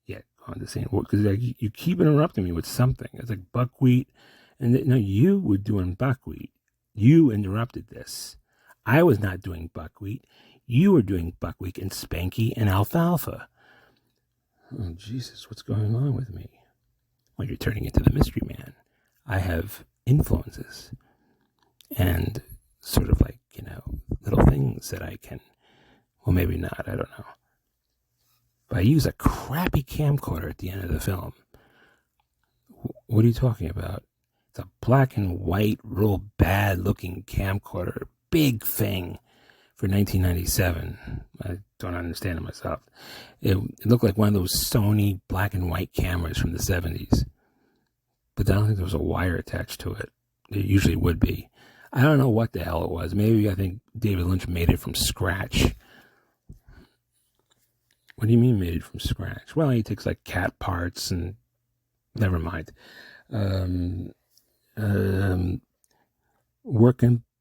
Yeah, go on with the scene because you keep interrupting me with something. It's like buckwheat, and no, you were doing buckwheat. You interrupted this. I was not doing buckwheat. You were doing buckwheat and Spanky and alfalfa. Oh, Jesus, what's going on with me? Well, you're turning into the mystery man. I have influences and sort of like, little things that I can, well, maybe not, I don't know. But I use a crappy camcorder at the end of the film. What are you talking about? It's a black and white, real bad looking camcorder. Big thing for 1997. I don't understand it myself. It looked like one of those Sony black and white cameras from the 70s. But I don't think there was a wire attached to it. There usually would be. I don't know what the hell it was. Maybe I think David Lynch made it from scratch. What do you mean made it from scratch? Well, he takes like cat parts and never mind.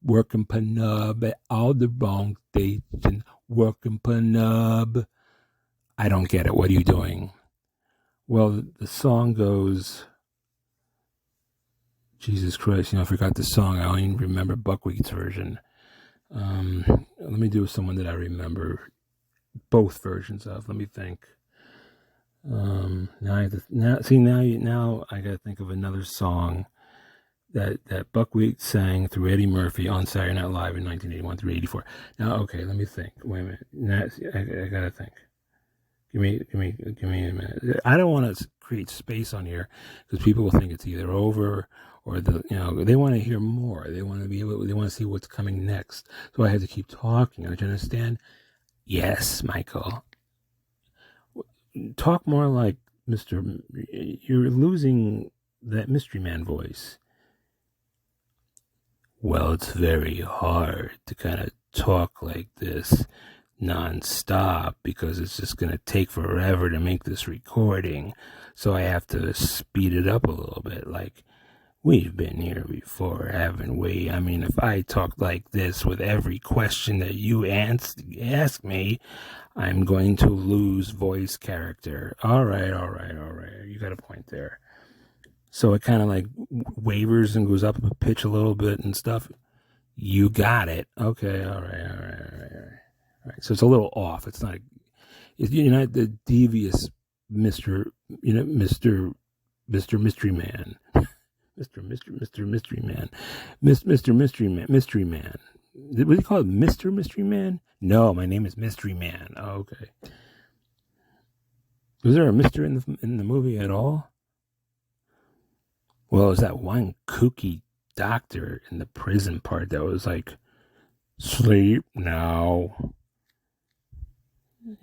Working Panub at all the wrong station. Working Panub. I don't get it. What are you doing? Well, the song goes, Jesus Christ, I forgot the song. I don't even remember Buckwheat's version. Let me do someone that I remember both versions of. Let me think. Now I gotta think of another song that Buckwheat sang through Eddie Murphy on Saturday Night Live in 1981 through 84. Now, okay, let me think. Wait a minute. Now, I gotta think. Give me a minute. I don't want to create space on here because people will think it's either over or they want to hear more. They want to see what's coming next. So I have to keep talking. Don't you understand? Yes, Michael. Talk more like Mr. You're losing that Mystery Man voice. Well, it's very hard to kind of talk like this non-stop because it's just going to take forever to make this recording. So I have to speed it up a little bit. Like, we've been here before, haven't we? I mean, if I talk like this with every question that you ask me, I'm going to lose voice character. All right. You got a point there. So it kind of like wavers and goes up a pitch a little bit and stuff. You got it. Okay. All right. So it's a little off. It's not. You're not the devious Mr. Mystery Man. Mr. Mystery Man. Mystery Man. What do you call it? Mr. Mystery Man? No, my name is Mystery Man. Oh, okay. Was there a Mr. in the movie at all? Well, it was that one kooky doctor in the prison part that was like, sleep now.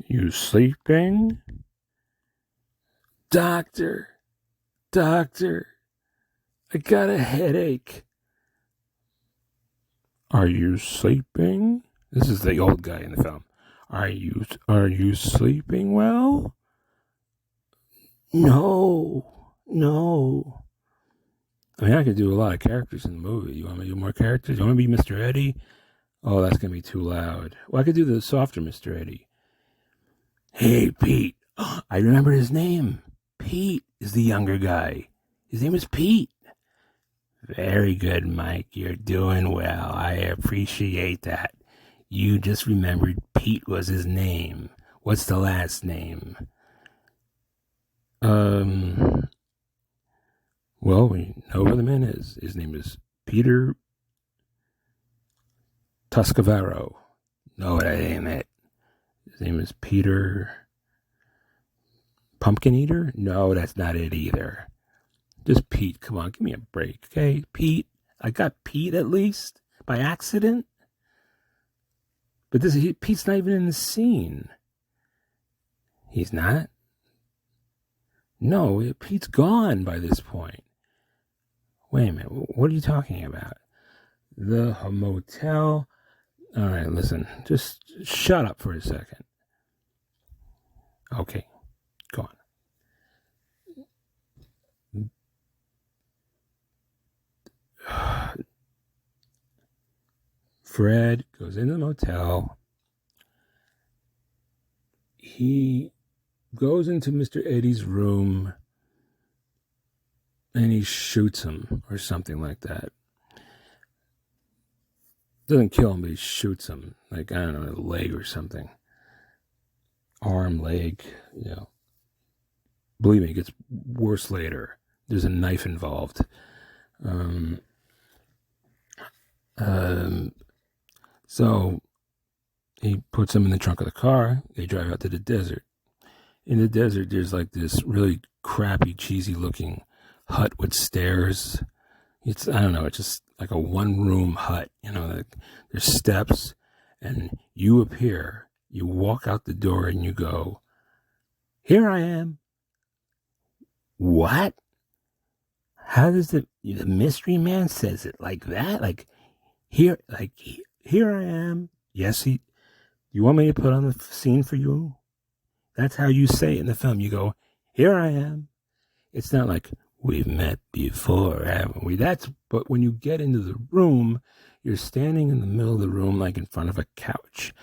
You sleeping? Doctor, I got a headache. Are you sleeping? This is the old guy in the film. Are you sleeping well? No. I mean, I could do a lot of characters in the movie. You want me to do more characters? You want me to be Mr. Eddie? Oh, that's going to be too loud. Well, I could do the softer Mr. Eddie. Hey, Pete. I remember his name. Pete is the younger guy. His name is Pete. Very good, Mike. You're doing well. I appreciate that. You just remembered Pete was his name. What's the last name? Well, we know who the man is. His name is Peter Tuscavero. No, that ain't it. His name is Peter Pumpkin Eater? No, that's not it either. Just Pete. Come on, give me a break, okay? Pete. I got Pete at least by accident. But Pete's not even in the scene. He's not? No, Pete's gone by this point. Wait a minute. What are you talking about? The motel. All right, listen. Just shut up for a second. Okay, go on. Fred goes into the motel. He goes into Mr. Eddie's room and he shoots him or something like that. Doesn't kill him, but he shoots him. Like, I don't know, a leg or something. Arm, leg, Believe me, it gets worse later. There's a knife involved. So he puts him in the trunk of the car. They drive out to the desert. In the desert, there's like this really crappy, cheesy looking hut with stairs. It's, I don't know, it's just like a one-room hut. Like there's steps, and you appear. You walk out the door, and you go, "Here I am." What? How does the mystery man says it like that? Here, here I am. Yes, you want me to put on the scene for you? That's how you say it in the film. You go, "Here I am." It's not like, "We've met before, haven't we?" But when you get into the room, you're standing in the middle of the room, like in front of a couch.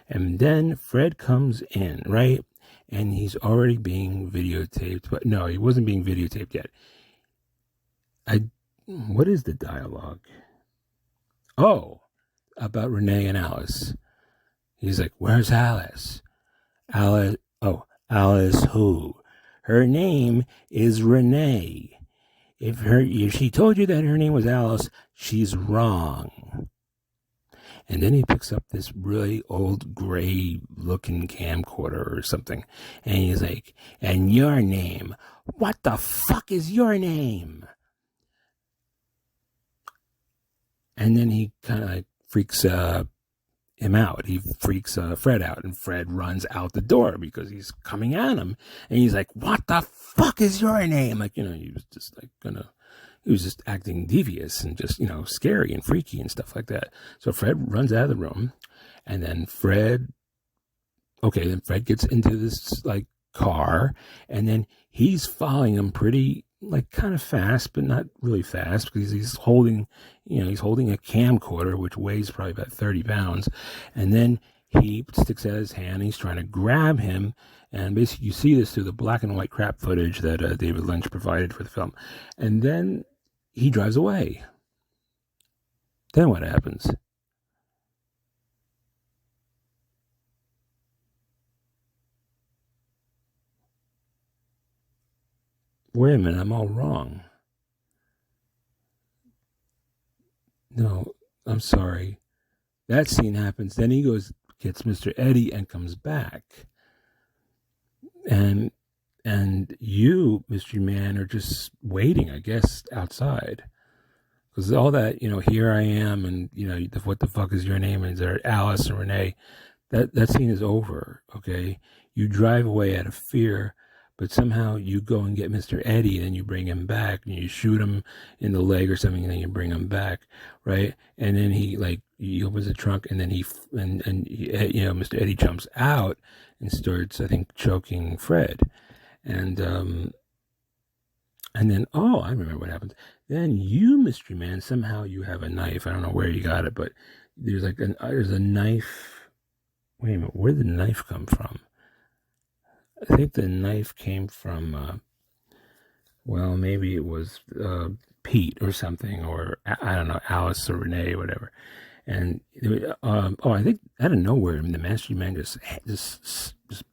And then Fred comes in, right? And he's already being videotaped. But no, he wasn't being videotaped yet. What is the dialogue? Oh, about Renee and Alice. He's like, "Where's Alice?" Alice, oh, Alice who? Her name is Renee. If she told you that her name was Alice, she's wrong. And then he picks up this really old gray looking camcorder or something. And he's like, "And your name? What the fuck is your name?" And then he kind of like freaks him out. He freaks Fred out, and Fred runs out the door because he's coming at him. And he's like, "What the fuck is your name?" Like, he was just like he was just acting devious and just, scary and freaky and stuff like that. So Fred runs out of the room, and then Fred gets into this like car, and then he's following him pretty like kind of fast, but not really fast, because he's holding a camcorder, which weighs probably about 30 pounds. And then he sticks out his hand, and he's trying to grab him. And basically you see this through the black and white crap footage that David Lynch provided for the film. And then he drives away. Then what happens? Wait a minute, I'm all wrong. No, I'm sorry. That scene happens. Then he gets Mr. Eddie and comes back. And you, Mystery Man, are just waiting, I guess, outside. Because all that, "Here I am," and, "What the fuck is your name?" and there Alice and Renee, that scene is over, okay? You drive away out of fear, but somehow you go and get Mr. Eddie, and you bring him back, and you shoot him in the leg or something, and then you bring him back, right? And then he opens the trunk, and then Mr. Eddie jumps out and starts, I think, choking Fred. And then, I remember what happens. Then you, Mystery Man, somehow you have a knife. I don't know where you got it, but there's a knife. Wait a minute, where did the knife come from? I think the knife came from, maybe it was Pete or something, or I don't know, Alice or Renee or whatever. And I think out of nowhere, the Mystery Man just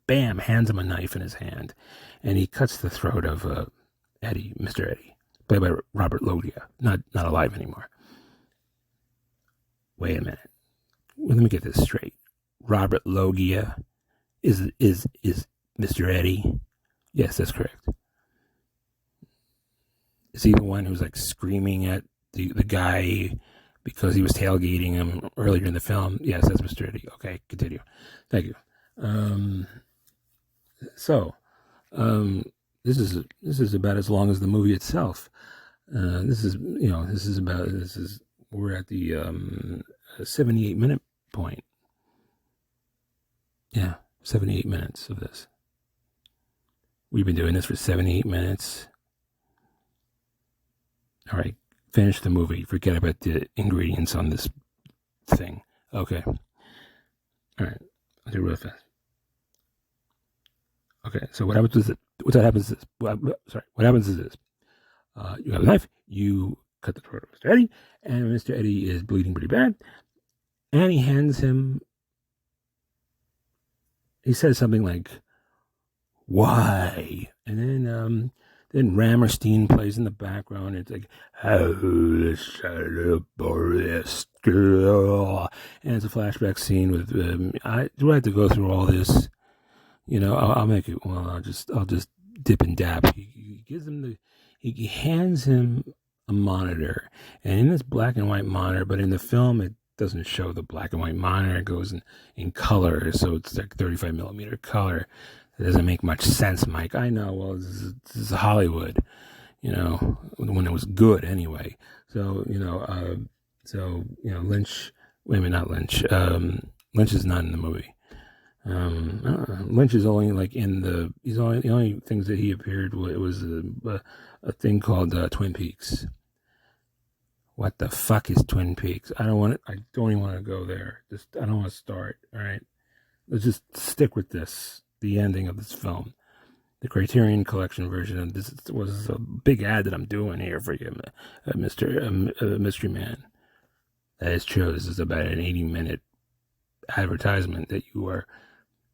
bam, hands him a knife in his hand, and he cuts the throat of Mr. Eddie, played by Robert Loggia, not alive anymore. Wait a minute, let me get this straight. Robert Loggia is Mr. Eddie? Yes, that's correct. Is he the one who's like screaming at the guy because he was tailgating him earlier in the film? Yes, that's Mr. Eddie. Okay, continue. Thank you. This is about as long as the movie itself. We're at the 78-minute point. Yeah, 78 minutes of this. We've been doing this for 78 minutes. All right, finish the movie. Forget about the ingredients on this thing. Okay. All right, I'll do it real fast. Okay, so what happens is this. What happens is this. You have a knife. You cut the throat of Mr. Eddie, and Mr. Eddie is bleeding pretty bad. And he hands him. He says something like, "Why?" And then Rammerstein plays in the background. It's like, "How the and it's a flashback scene with. Do I have to go through all this? I'll make it. Well, I'll just dip and dab. He gives him he hands him a monitor, and in this black and white monitor, but in the film it doesn't show the black and white monitor. It goes in color, so it's like 35 millimeter color. It doesn't make much sense, Mike. I know. Well, this is Hollywood, when it was good anyway. So Lynch. Wait a minute, not Lynch. Lynch is not in the movie. Lynch is only like the only things that he appeared with. It was a thing called Twin Peaks. What the fuck is Twin Peaks? I don't even want to go there. I don't want to start. All right, let's just stick with this. The ending of this film, the Criterion Collection version of this was a big ad that I'm doing here for you, Mr. Mystery Man. That is true. This is about an 80-minute advertisement that you are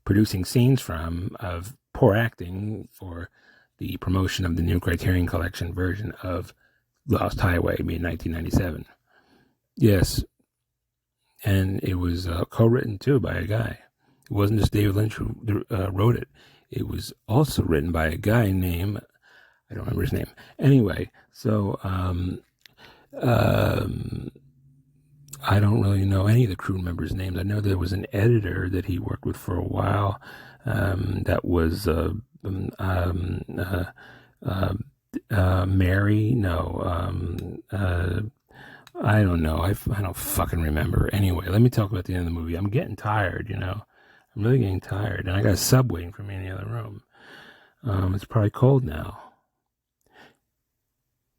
producing scenes from of poor acting for the promotion of the new Criterion Collection version of Lost Highway, made in 1997. Yes, and it was co-written too by a guy. It wasn't just David Lynch who wrote it. It was also written by a guy named, I don't remember his name. Anyway, so I don't really know any of the crew members' names. I know there was an editor that he worked with for a while. That was Mary. No, I don't know. I don't fucking remember. Anyway, let me talk about the end of the movie. I'm getting tired. I'm really getting tired, and I got a sub waiting for me in the other room. It's probably cold now.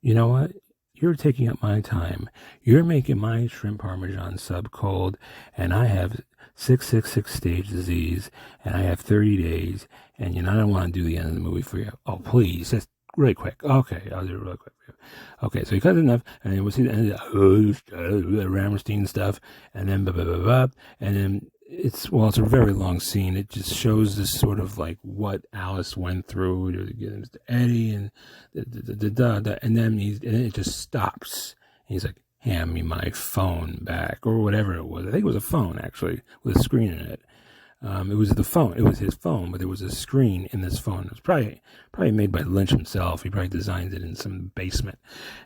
You know what? You're taking up my time. You're making my shrimp parmesan sub cold, and I have 666 stage disease, and I have 30 days, and I don't want to do the end of the movie for you. Oh, please, just really quick. Okay, I'll do it really quick for you. Okay, so you cut it enough, and then we'll see the end of the Rammerstein stuff, and then and then it's a very long scene. It just shows this sort of like what Alice went through to get him to Eddie, and and then it just stops. And he's like, "Hand me my phone back," or whatever it was. I think it was a phone actually with a screen in it. It was the phone. It was his phone, but there was a screen in this phone. It was probably made by Lynch himself. He probably designed it in some basement,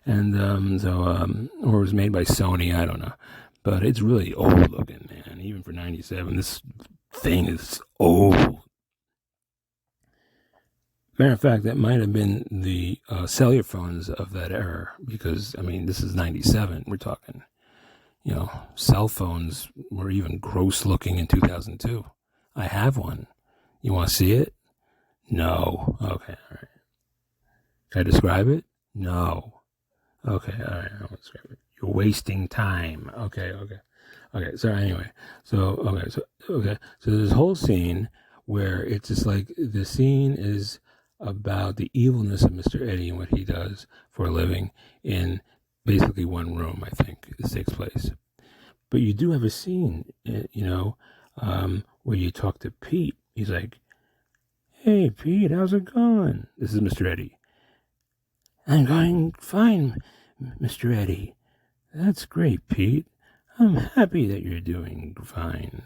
and or it was made by Sony. I don't know. But it's really old looking, man. Even for 97, this thing is old. Matter of fact, that might have been the cellular phones of that era, because, this is 97. We're talking, cell phones were even gross looking in 2002. I have one. You want to see it? No. Okay, all right. Can I describe it? No. Okay, all right. I won't describe it. You're wasting time. Okay. So anyway, so there's this whole scene where it's just like the scene is about the evilness of Mr. Eddie and what he does for a living in basically one room. I think this takes place, but you do have a scene, where you talk to Pete. He's like, "Hey, Pete, how's it going?" This is Mr. Eddie. "I'm going fine, Mr. Eddie." "That's great, Pete. I'm happy that you're doing fine.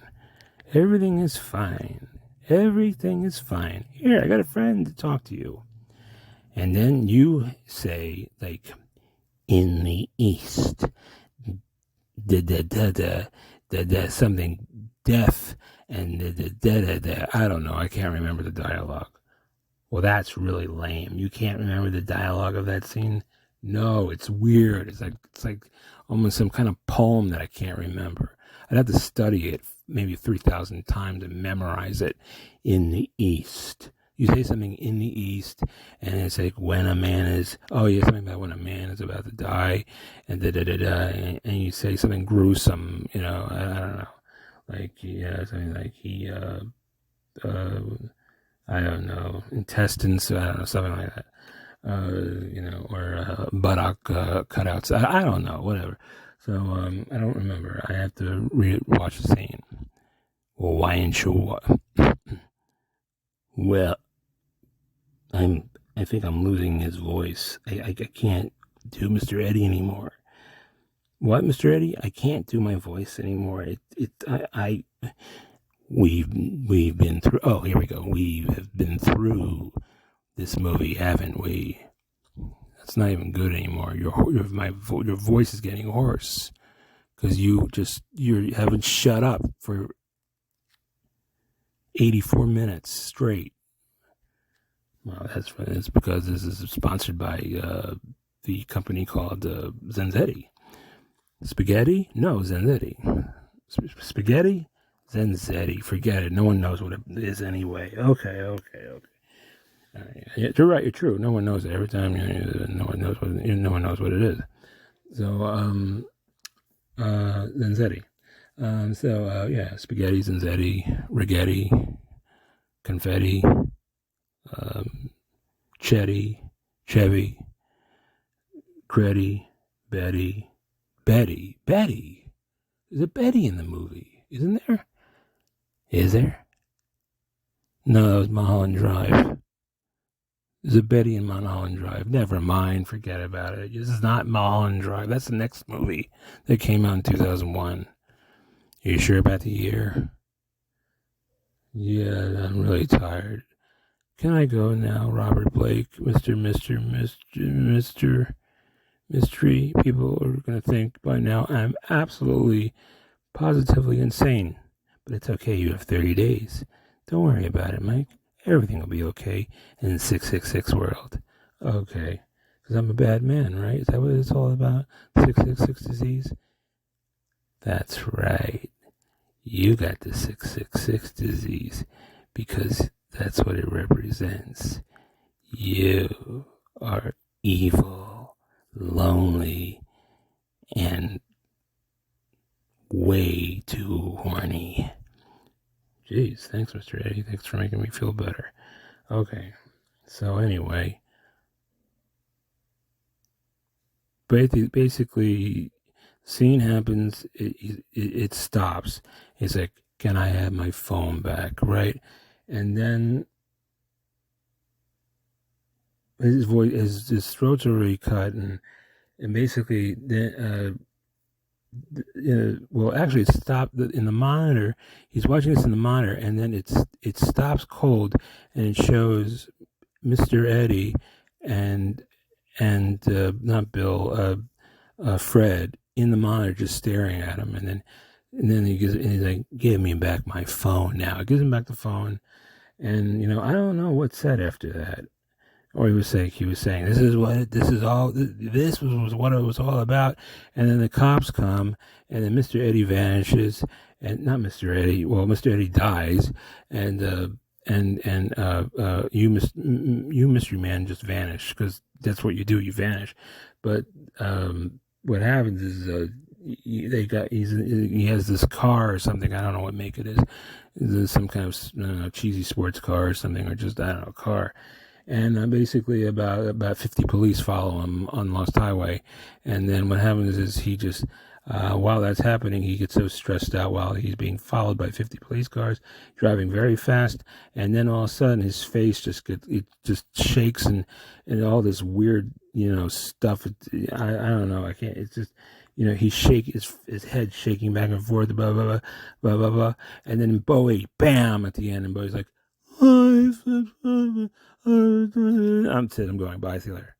Everything is fine. Everything is fine. Here, I got a friend to talk to you." And then you say, like, "In the East, something death, and I don't know. I can't remember the dialogue." Well, that's really lame. You can't remember the dialogue of that scene? No, it's weird. It's like almost some kind of poem that I can't remember. I'd have to study it maybe 3,000 times and memorize it. In the East. You say something in the East, and it's like when a man is, something about when a man is about to die, and and you say something gruesome, I don't know. Like, something like I don't know, intestines, I don't know, something like that. Or buttock cutouts. I don't know, whatever. So I don't remember. I have to watch the scene. Well, why ain't you? Well, I think I'm losing his voice. I can't do Mr. Eddie anymore. What, Mr. Eddie? I can't do my voice anymore. We've been through. Oh, here we go. We have been through this movie, haven't we? That's not even good anymore. Your voice is getting hoarse because you haven't shut up for 84 minutes straight. Well, it's because this is sponsored by the company called Zenzetti. Spaghetti? No, Zenzetti. Spaghetti? Zenzetti. Forget it. No one knows what it is anyway. Okay. Yeah, you're right. You're true. No one knows it. Every time no one knows what it is. So Zenzetti. Yeah, spaghetti, Zenzetti, rigetti, confetti, Chetty, Chevy, Creddy, Betty. There's a Betty in the movie, isn't there? Is there? No, that was Mulholland Drive. There's a Betty in Mulholland Drive. Never mind, forget about it. This is not Mulholland Drive. That's the next movie that came out in 2001. Are you sure about the year? Yeah, I'm really tired. Can I go now, Robert Blake, Mr. Mystery? People are going to think by now I'm absolutely, positively insane. But it's okay, you have 30 days. Don't worry about it, Mike. Everything will be okay in 666 world. Okay. Because I'm a bad man, right? Is that what it's all about? 666 disease? That's right. You got the 666 disease because that's what it represents. You are evil, lonely, and way too horny. Jeez, thanks, Mr. Eddie. Thanks for making me feel better. Okay, so anyway, basically, scene happens, it stops. He's like, can I have my phone back, right? And then his voice, his throat's already cut, and basically, well, actually, it stopped in the monitor. He's watching this in the monitor, and then it stops cold, and it shows Mr. Eddie and not Bill, Fred in the monitor, just staring at him, and then he's like, "Give me back my phone now." It gives him back the phone, and I don't know what said after that. Or he was saying, this was what it was all about. And then the cops come, and then Mr. Eddie vanishes, and not Mr. Eddie. Well, Mr. Eddie dies, and you mystery man just vanish, because that's what you do. You vanish. But what happens is he has this car or something. I don't know what make it is. It's some kind of cheesy sports car or something, or just, I don't know, car. And basically about 50 police follow him on Lost Highway. And then what happens is he just, while that's happening, he gets so stressed out while he's being followed by 50 police cars, driving very fast. And then all of a sudden his face just shakes, and all this weird, stuff. I don't know. I can't, it's just, his head shaking back and forth, blah, blah, blah, blah, blah, blah. And then Bowie, bam, at the end. And Bowie's like, I'm going, bye, see you later.